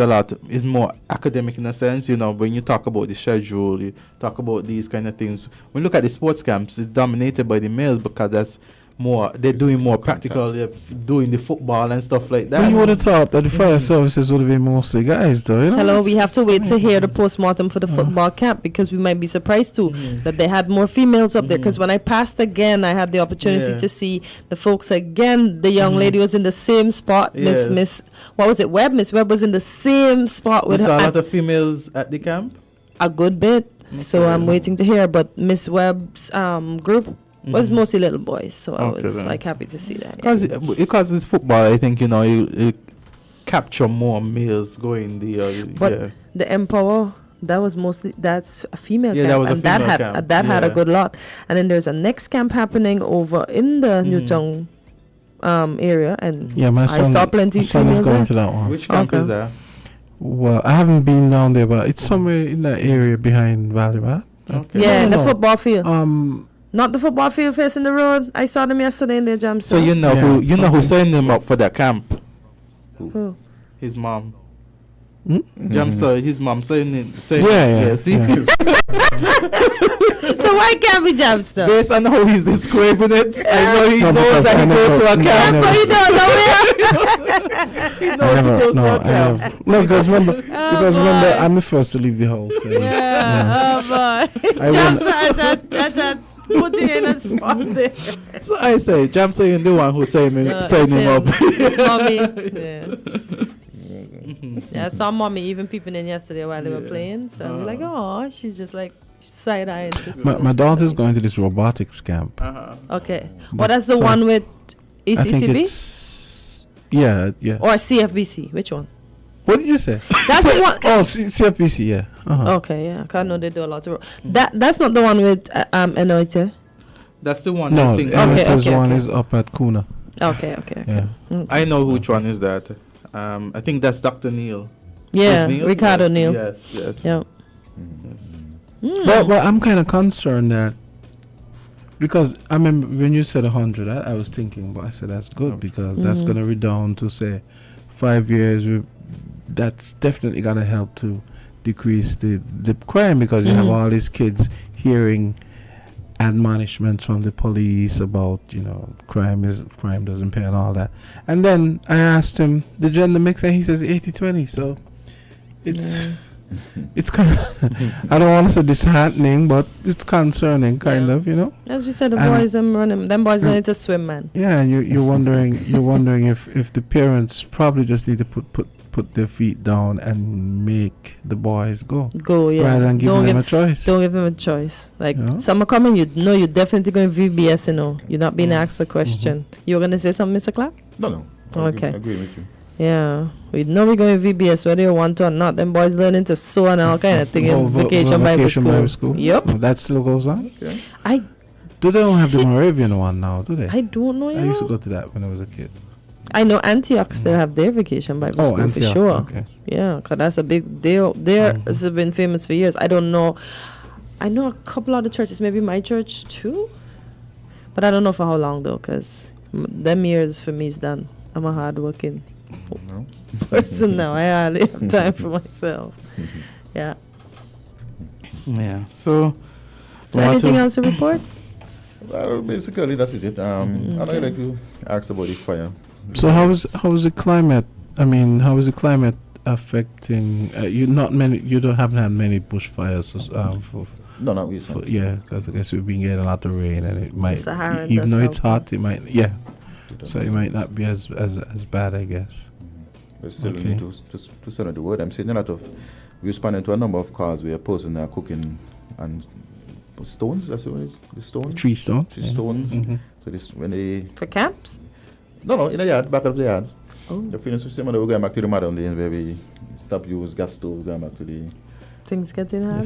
more academic in a sense. When you talk about the schedule, you talk about these kind of things. When you look at the sports camps, it's dominated by the males because that's they're doing more practical, they're doing the football and stuff like that.
Well, you would have thought that the fire services would have been mostly guys, though. You know?
Hello, we have to wait to hear the postmortem for the football camp because we might be surprised too that they had more females up there. Because when I passed again, I had the opportunity to see the folks again. The young lady was in the same spot. Miss, what was it? Webb. Miss Webb was in the same spot with
her.
A
lot of females at the camp.
A good bit. So I'm waiting to hear. But Miss Webb's group was mostly little boys, so I was like happy to see that.
Because it's football, I think you capture more males going the.
But the Empower, that's a female camp,
that was
and
a female camp.
That had a good lot. And then there's a next camp happening over in the Newtown area, and I saw plenty of females
going
there.
to that one.
Which camp is that?
Well, I haven't been down there, but it's somewhere in that area behind Valley, right?
Okay. Yeah, in the football field. Not the football field facing the road. I saw them yesterday in their jump.
So you know who signed him up for that camp?
Who?
His mom. His mom signed him.
Yeah.
See.
So why can't we Jamster?
Based on how he's describing it, I know he knows that he goes to a camp.
But he knows.
He knows he goes to a camp.
No, because remember, I'm the first to leave the house. So
Oh boy. Jamster, that's putting in a spot there.
So I say, Jamster is the one who signed him up.
His mommy. Yeah, I saw mommy even peeping in yesterday while they were playing. So I'm like, oh, she's just like side-eyeing.
My daughter's going to this robotics camp.
Okay. Well, that's the one with ECCB?
I think it's, yeah.
Or CFBC? Which one?
What did you say?
That's the one.
Oh, CFBC, yeah.
Okay, yeah. Cause I know they do a lot of that's not the one with Anoite.
That's the one.
No,
I think
Anoite's one is up at Kuna.
Okay.
Yeah.
I know which one is that. I think that's Dr. Neil.
Yeah, Ricardo Neil.
Yes.
Yeah.
But I'm kind of concerned that because I remember when you said 100, I was thinking, but I said that's good because that's going to redound to say 5 years. That's definitely going to help to decrease the crime because you have all these kids hearing admonishments from the police about crime doesn't pay and all that. And then I asked him the gender mix and he says 80-20. So it's kind of I don't want to say disheartening, but it's concerning kind of,
As we said, the boys them boys need to swim, man.
Yeah, and you're wondering if the parents probably just need to put their feet down and make the boys go,
yeah,
rather than giving them a choice.
Don't give them a choice. Like summer coming, you're definitely going VBS. You're not being asked a question. You were gonna say something, Mr. Clark?
No.
Okay.
I agree with you.
Yeah, we know we're going VBS whether you want to or not. Them boys learning to sew and all kind of thing in vacation Bible school. Yep.
That still goes on.
Okay.
They don't have the Moravian one now, do they?
I don't know.
I used to go to that when I was a kid.
I know Antioch still have their vacation Bible school
Antioch,
for sure.
Okay.
Yeah, because that's a big deal. This has been famous for years. I don't know. I know a couple other churches, maybe my church too. But I don't know for how long though, because them years for me is done. I'm a hard-working person now. I hardly have time for myself. Yeah.
Yeah. So
anything else to report?
Well, basically that's it. I'd like to ask about the fire.
So how is the climate? I mean, how is the climate affecting? You haven't had many bushfires.
No, not recently.
Yeah, because I guess we've been getting a lot of rain, and it might,
Saharan
even though it's
help.
hot, it might. Yeah. So it might not be as bad, I guess.
But still need to send out the word. I'm seeing a lot of. We responded to a number of calls where a person are cooking and stones. That's what it is. The stones.
Tree stones.
Tree stones. So this when they
for camps.
No, in the yard, back of the yard.
Oh.
The funeral system, we're going back to the modern days where we stop use gas stoves, going back to the.
Things getting hard.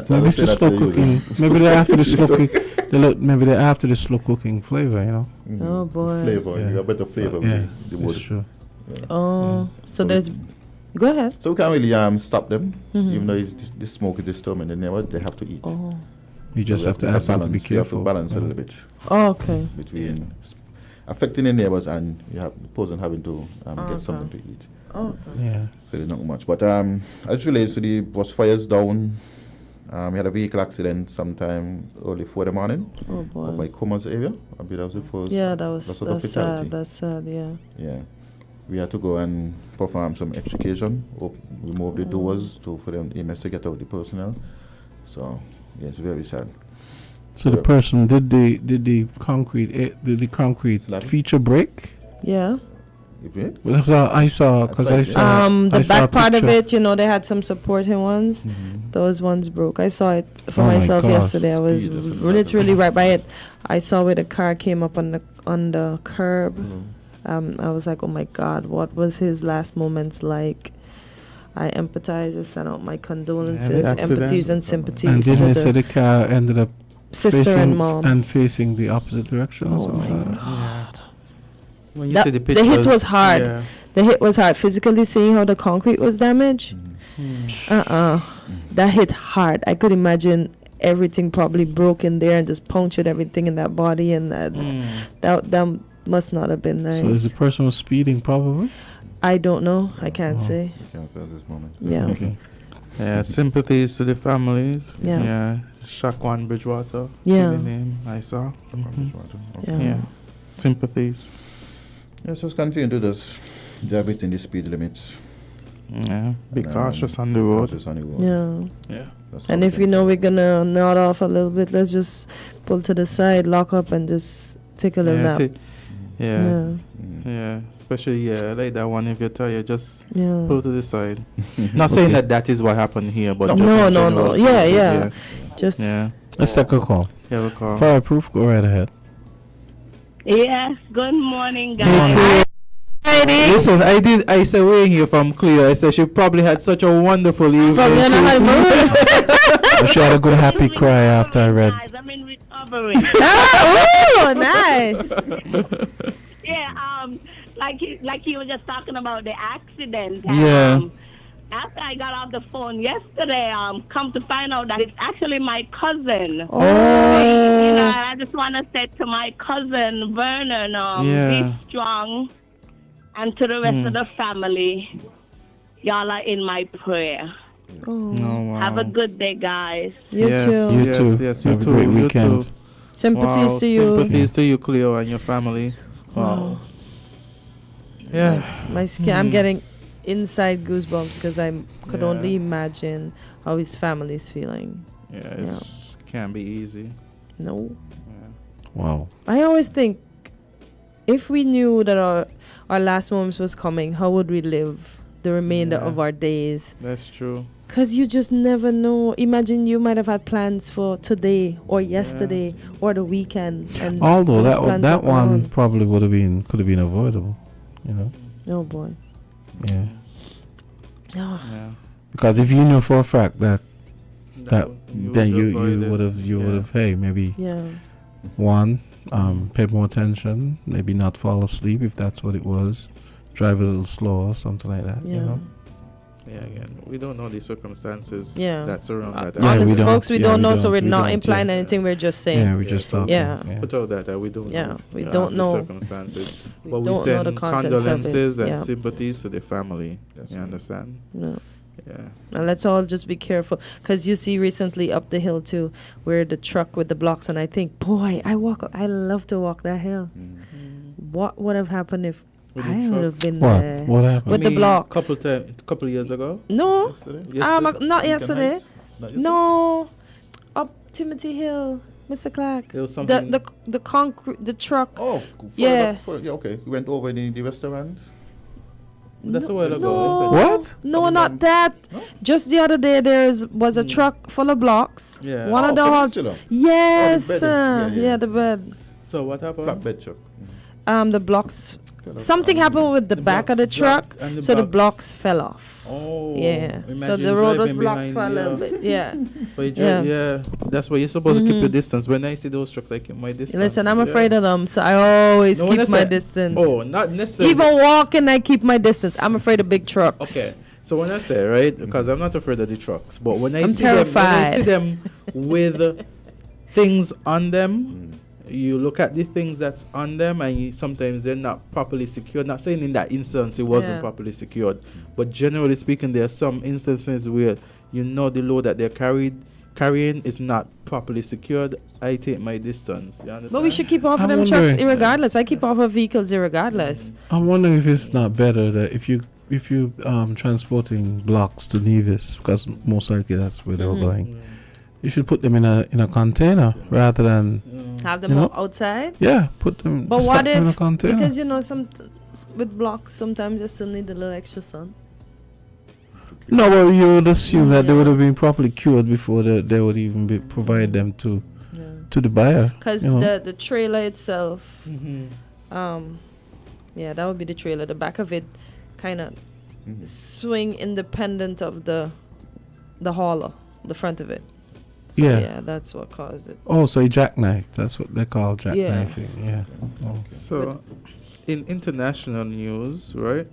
Maybe it's the slow cooking. Maybe they're after the slow cooking. Maybe they're after the slow cooking flavor,
Oh boy.
Flavor, you got better flavor with the wood.
Sure.
Yeah. Oh, so there's. Go ahead.
So we can't really stop them, even though the smoke is disturbing. They have to eat.
Oh.
You just have to ask them to be careful.
You have to balance a little bit.
Oh, okay.
Between affecting the neighbors and you have the person having to get something to eat.
Oh, okay.
Yeah.
So there's not much. But as relates to the bush fires down We had a vehicle accident sometime early 4 in the morning.
Oh boy.
Up by Comas area. I believe that was the first.
Yeah, that's
fatality.
sad. That's sad. Yeah.
Yeah. We had to go and perform some extrication, remove the doors for them EMS to get out the personnel. So yes, very sad.
So the person did the concrete feature break?
Yeah.
Because I saw
the back part of it, they had some supporting ones. Those ones broke. I saw it for myself yesterday. I was literally right by it. I saw where the car came up on the curb. I was like, oh my God, what was his last moments like? I empathize. I sent out my condolences, empathies, and sympathies.
And didn't they say the car ended up
sister and mom
and facing the opposite direction?
Oh my
God.
God.
When you see the pictures,
hit was hard.
Yeah.
The hit was hard. Physically seeing how the concrete was damaged. That hit hard. I could imagine everything probably broke in there and just punctured everything in that body, and that must not have been nice.
So is the person was speeding probably?
I don't know. I can't say.
I can't say at this moment.
Yeah.
Okay.
Yeah, sympathies to the families.
Yeah.
Yeah. Shakwan Bridgewater.
Yeah.
The name I saw.
Okay.
Yeah.
Yes,
Sympathies.
just continue to just drive it in the speed limits.
Yeah. Be cautious on the road.
Yeah.
That's
And if we're gonna nod off a little bit, let's just pull to the side, lock up, and just take a little nap.
Yeah. Especially like that one. If you're tired, just
Yeah.
pull to the side. Not saying that is what happened here, but just in
No.
general
Yeah,
cases,
yeah. Just
Let's take a call.
Yeah, a call.
Fireproof, go right ahead.
Yes, good morning, guys.
Listen, I said we're here from Cleo. I said she probably had such a wonderful evening.
She had a good happy cry after I read.
I'm in recovery.
Oh, nice.
Yeah, like you were just talking about the accident. And,
Yeah.
After I got off the phone yesterday, come to find out that it's actually my cousin.
Oh.
I just want to say to my cousin Vernon, be strong, and to the rest of the family, y'all are in my prayer.
Oh.
Wow.
Have a good day, guys.
You too.
You too.
Yes, you
Have a
too.
great
You
weekend.
too.
Sympathies to you.
Sympathies to you, Cleo, and your family. Wow. Yeah.
My skin. I'm getting inside goosebumps because I could only imagine how his family's feeling.
Yeah, it can't be easy.
No.
Yeah.
Wow.
I always think, if we knew that our last moments was coming, how would we live the remainder of our days?
That's true.
Because you just never know. Imagine you might have had plans for today or yesterday or the weekend. And
Although
those plans
that
are
one
gone.
probably could have been avoidable,
Oh boy.
Yeah.
Oh.
Because if you knew for a fact that then you
avoid
would
it.
have maybe
Yeah.
one pay more attention, maybe not fall asleep if that's what it was, drive a little slower, something like that.
Yeah.
Yeah, again, we don't know the circumstances
Yeah.
that surround that.
Honest folks, we don't know, so we're
we
not
don't,
implying anything. We're just saying.
Yeah, we're just talking.
Yeah.
Put out that we don't know.
We don't know
the circumstances.
We
But we
don't know
send
the contents of it.
condolences and
Yeah.
sympathies to the family. You understand?
No.
Yeah.
And let's all just be careful, because you see recently up the hill too, where the truck with the blocks, and I think, boy, I love to walk that hill. What would have happened if
With the
I
truck?
would have been
What?
there?
What happened?
With the blocks?
Couple years ago.
No,
Yesterday?
not yesterday.
Heights? Not
No, up Timothy Hill, Mr. Clark.
There was something.
The concrete, the truck.
Oh,
yeah.
Okay. We went over in the restaurant.
That's a while ago.
No.
What?
No, not that. Just the other day, was a truck full of blocks.
Yeah.
One of the
Kortensia.
yes,
Oh, the bed. Yeah.
the bed.
So what happened?
Flatbed truck.
The blocks. Something happened with the back of the truck, so the blocks fell off.
Oh.
Yeah. So
Imagine
the road was
driving
blocked
behind
for a little
you.
bit. Yeah.
But you yeah. That's why you're supposed to keep your distance. When I see those trucks, I keep my distance.
Listen, I'm afraid of them, so I always keep my distance.
Oh, not necessarily.
Even walking, I keep my distance. I'm afraid of big trucks.
Okay. So when I say, right, because I'm not afraid of the trucks, but when I
I'm
see
terrified.
them with things on them, you look at the things that's on them, and sometimes they're not properly secured. Not saying in that instance it wasn't properly secured, but generally speaking, there are some instances where the load that they're carried, carrying is not properly secured, I take my distance. You understand?
But we should keep off of them trucks irregardless. I keep off of vehicles irregardless.
I'm wondering if it's not better that if you transporting blocks to Nevis, because most likely that's where they were going, you should put them in a container rather than
have them outside.
Yeah, put them.
But what
in a
if
container.
because some with blocks sometimes you still need a little extra sun.
No, well, you would assume that they would have been properly cured before they would even provide them to the buyer.
Because the trailer itself, that would be the trailer. The back of it kind of swing independent of the hauler, the front of it. So that's what caused it.
Oh, so a jackknife. That's what they call jackknifing. Yeah. Okay.
So, in international news, right?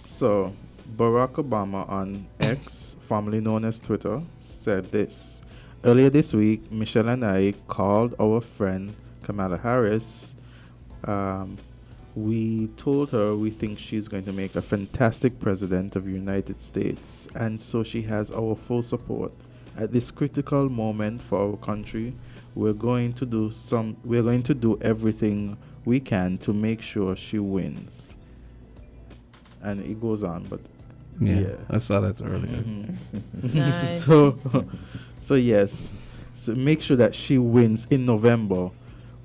So, Barack Obama on X, formerly known as Twitter, said this. Earlier this week, Michelle and I called our friend Kamala Harris. We told her we think she's going to make a fantastic president of the United States, and so she has our full support. At this critical moment for our country, we're going to do everything we can to make sure she wins. And it goes on, but
I saw that earlier.
Nice.
So yes, so make sure that she wins in November.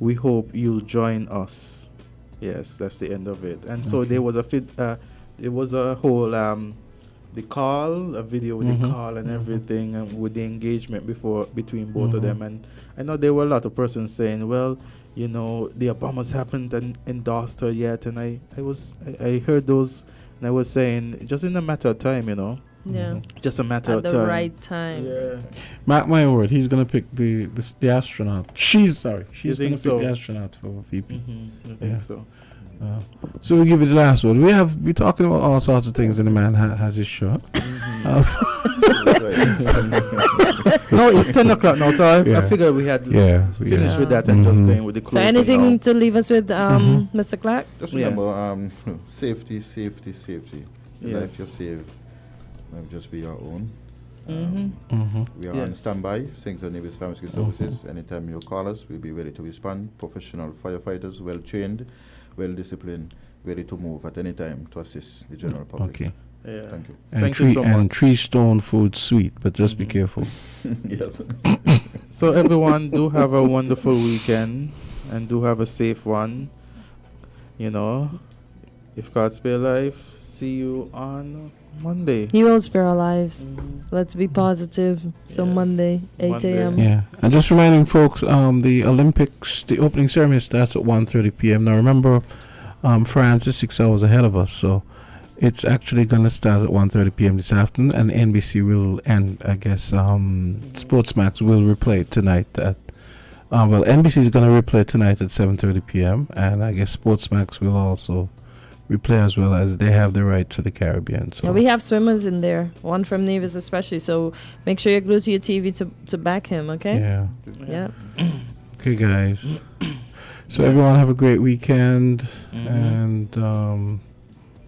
We hope you'll join us. Yes, that's the end of it. And so there was a whole the call, a video with the call and everything, and with the engagement between both of them. And I know there were a lot of persons saying, well, the Obamas haven't endorsed her yet. And I heard those, and I was saying, just in a matter of time,
Yeah.
Just a matter of time.
At the right time.
Yeah.
Mark my word, he's gonna pick the astronaut. She's gonna pick the astronaut for VP.
I think so.
So we'll give it the last word. We're talking about all sorts of things, and the man has his show.
No, it's 10 o'clock now, so I figured we had finished with that and just going with the closing.
So anything to leave us with, Mr. Clark?
Just remember, safety. The life you save might just be your own. We are on standby. Thanks to Nevis Family Services. Anytime you call us, we'll be ready to respond. Professional firefighters, well trained, well disciplined, ready to move at any time to assist the general public.
Okay.
Yeah. Thank you.
Thank you so much. And Tree Stone food sweet, but just be careful.
Yes.
So everyone, do have a wonderful weekend and do have a safe one. If God spare life, see you on Monday.
He will spare our lives. Let's be positive. So Monday, 8 a.m.
Yeah. And just reminding folks, the Olympics, the opening ceremony starts at 1:30 p.m. Now remember, France is 6 hours ahead of us, so it's actually going to start at 1:30 p.m. this afternoon, and NBC will, and I guess Sportsmax will replay it tonight at NBC is going to replay tonight at 7:30 p.m. and I guess Sportsmax will also replay as well, as they have the right to the Caribbean. So
we have swimmers in there, one from Nevis especially, so make sure you're glued to your TV to back him, okay?
Yeah. Okay, guys. So everyone have a great weekend and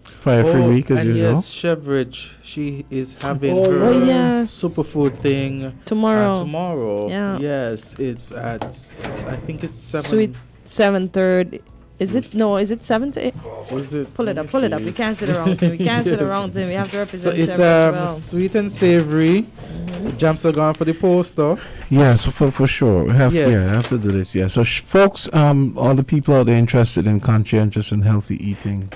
fire-free week as usual.
Yes, Chevridge, she is having her superfood thing
tomorrow.
Tomorrow. Yes, it's at I think it's 7.
Sweet 7:30. Is it 7 to 8?
Is it?
Pull it up. We can't sit around him. We have to represent
So it's sweet and savory. Jams are gone for the poster.
Yeah, so for sure. We have to do this. Yeah. So folks, all the people out there interested in conscientious and healthy eating,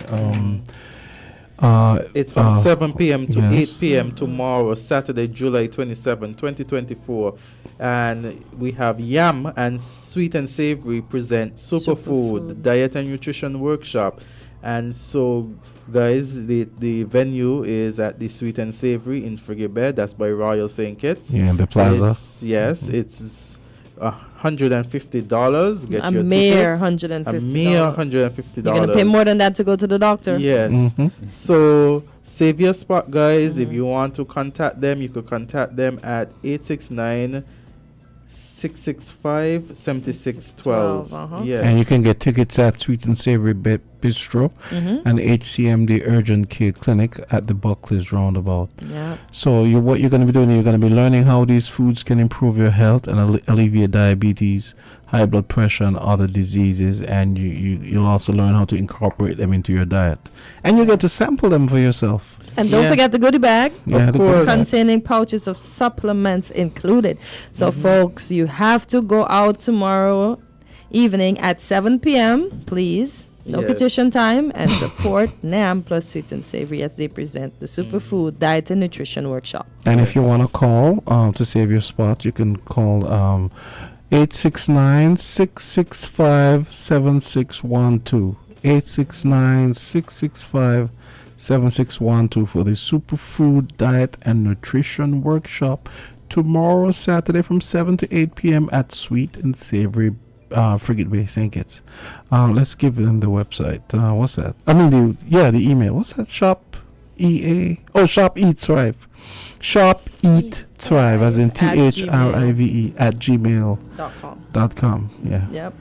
it's from 7 p.m. to 8 p.m. tomorrow, Saturday, July 27, 2024. And we have Yam and Sweet and Savory present Superfood Diet and Nutrition Workshop. And so, guys, the venue is at the Sweet and Savory in Frigibed. That's by Royal St. Kitts.
Yeah, the plaza.
It's $150. Get
a
your
mere
tickets.
$150.
A mere $150.
You're gonna pay more than that to go to the doctor.
Yes. So save your spot, guys. If you want to contact them, you could contact them at 869 665-7612. Yes.
And you can get tickets at Sweet and Savory Bistro and HCMD Urgent Care Clinic at the Buckley's Roundabout.
Yeah.
So what you're going to be doing, you're going to be learning how these foods can improve your health and alleviate diabetes, high blood pressure, and other diseases. And you'll also learn how to incorporate them into your diet. And you get to sample them for yourself.
And don't forget the goodie bag,
of course,
containing pouches of supplements included. So, folks, you have to go out tomorrow evening at 7 p.m., please. No petition time, and support NAM plus Sweet and Savory as they present the Superfood Diet and Nutrition Workshop.
And if you want to call to save your spot, you can call 869-665-7612. 869-665-7612 for the Superfood Diet and Nutrition Workshop tomorrow, Saturday, from 7 to 8 p.m. at Sweet and Savory Frigate Bay, St. Kitts. Let's give them the website. What's that? I mean, the email. What's that? Shop Eat Thrive. Shop Eat Thrive, as in THRIVE at gmail.com. Yeah.
Yep.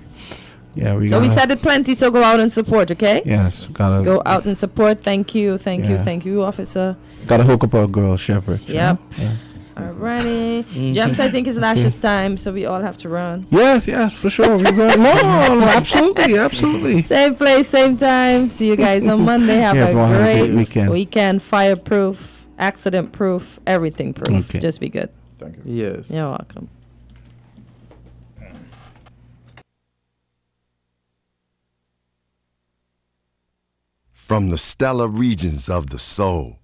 Yeah, we
said it plenty, so go out and support, okay?
Yes, gotta
go out and support. Thank you, officer.
Gotta hook up our girl, Chevrolet.
Yep. Yeah. Alrighty. James, I think it's Lash's time, so we all have to run.
Yes, for sure. We're going. No, absolutely.
Same place, same time. See you guys on Monday. Have a great weekend. Fireproof, accident proof, everything proof. Okay. Just be good.
Thank you.
Yes.
You're welcome.
From the stellar regions of the soul.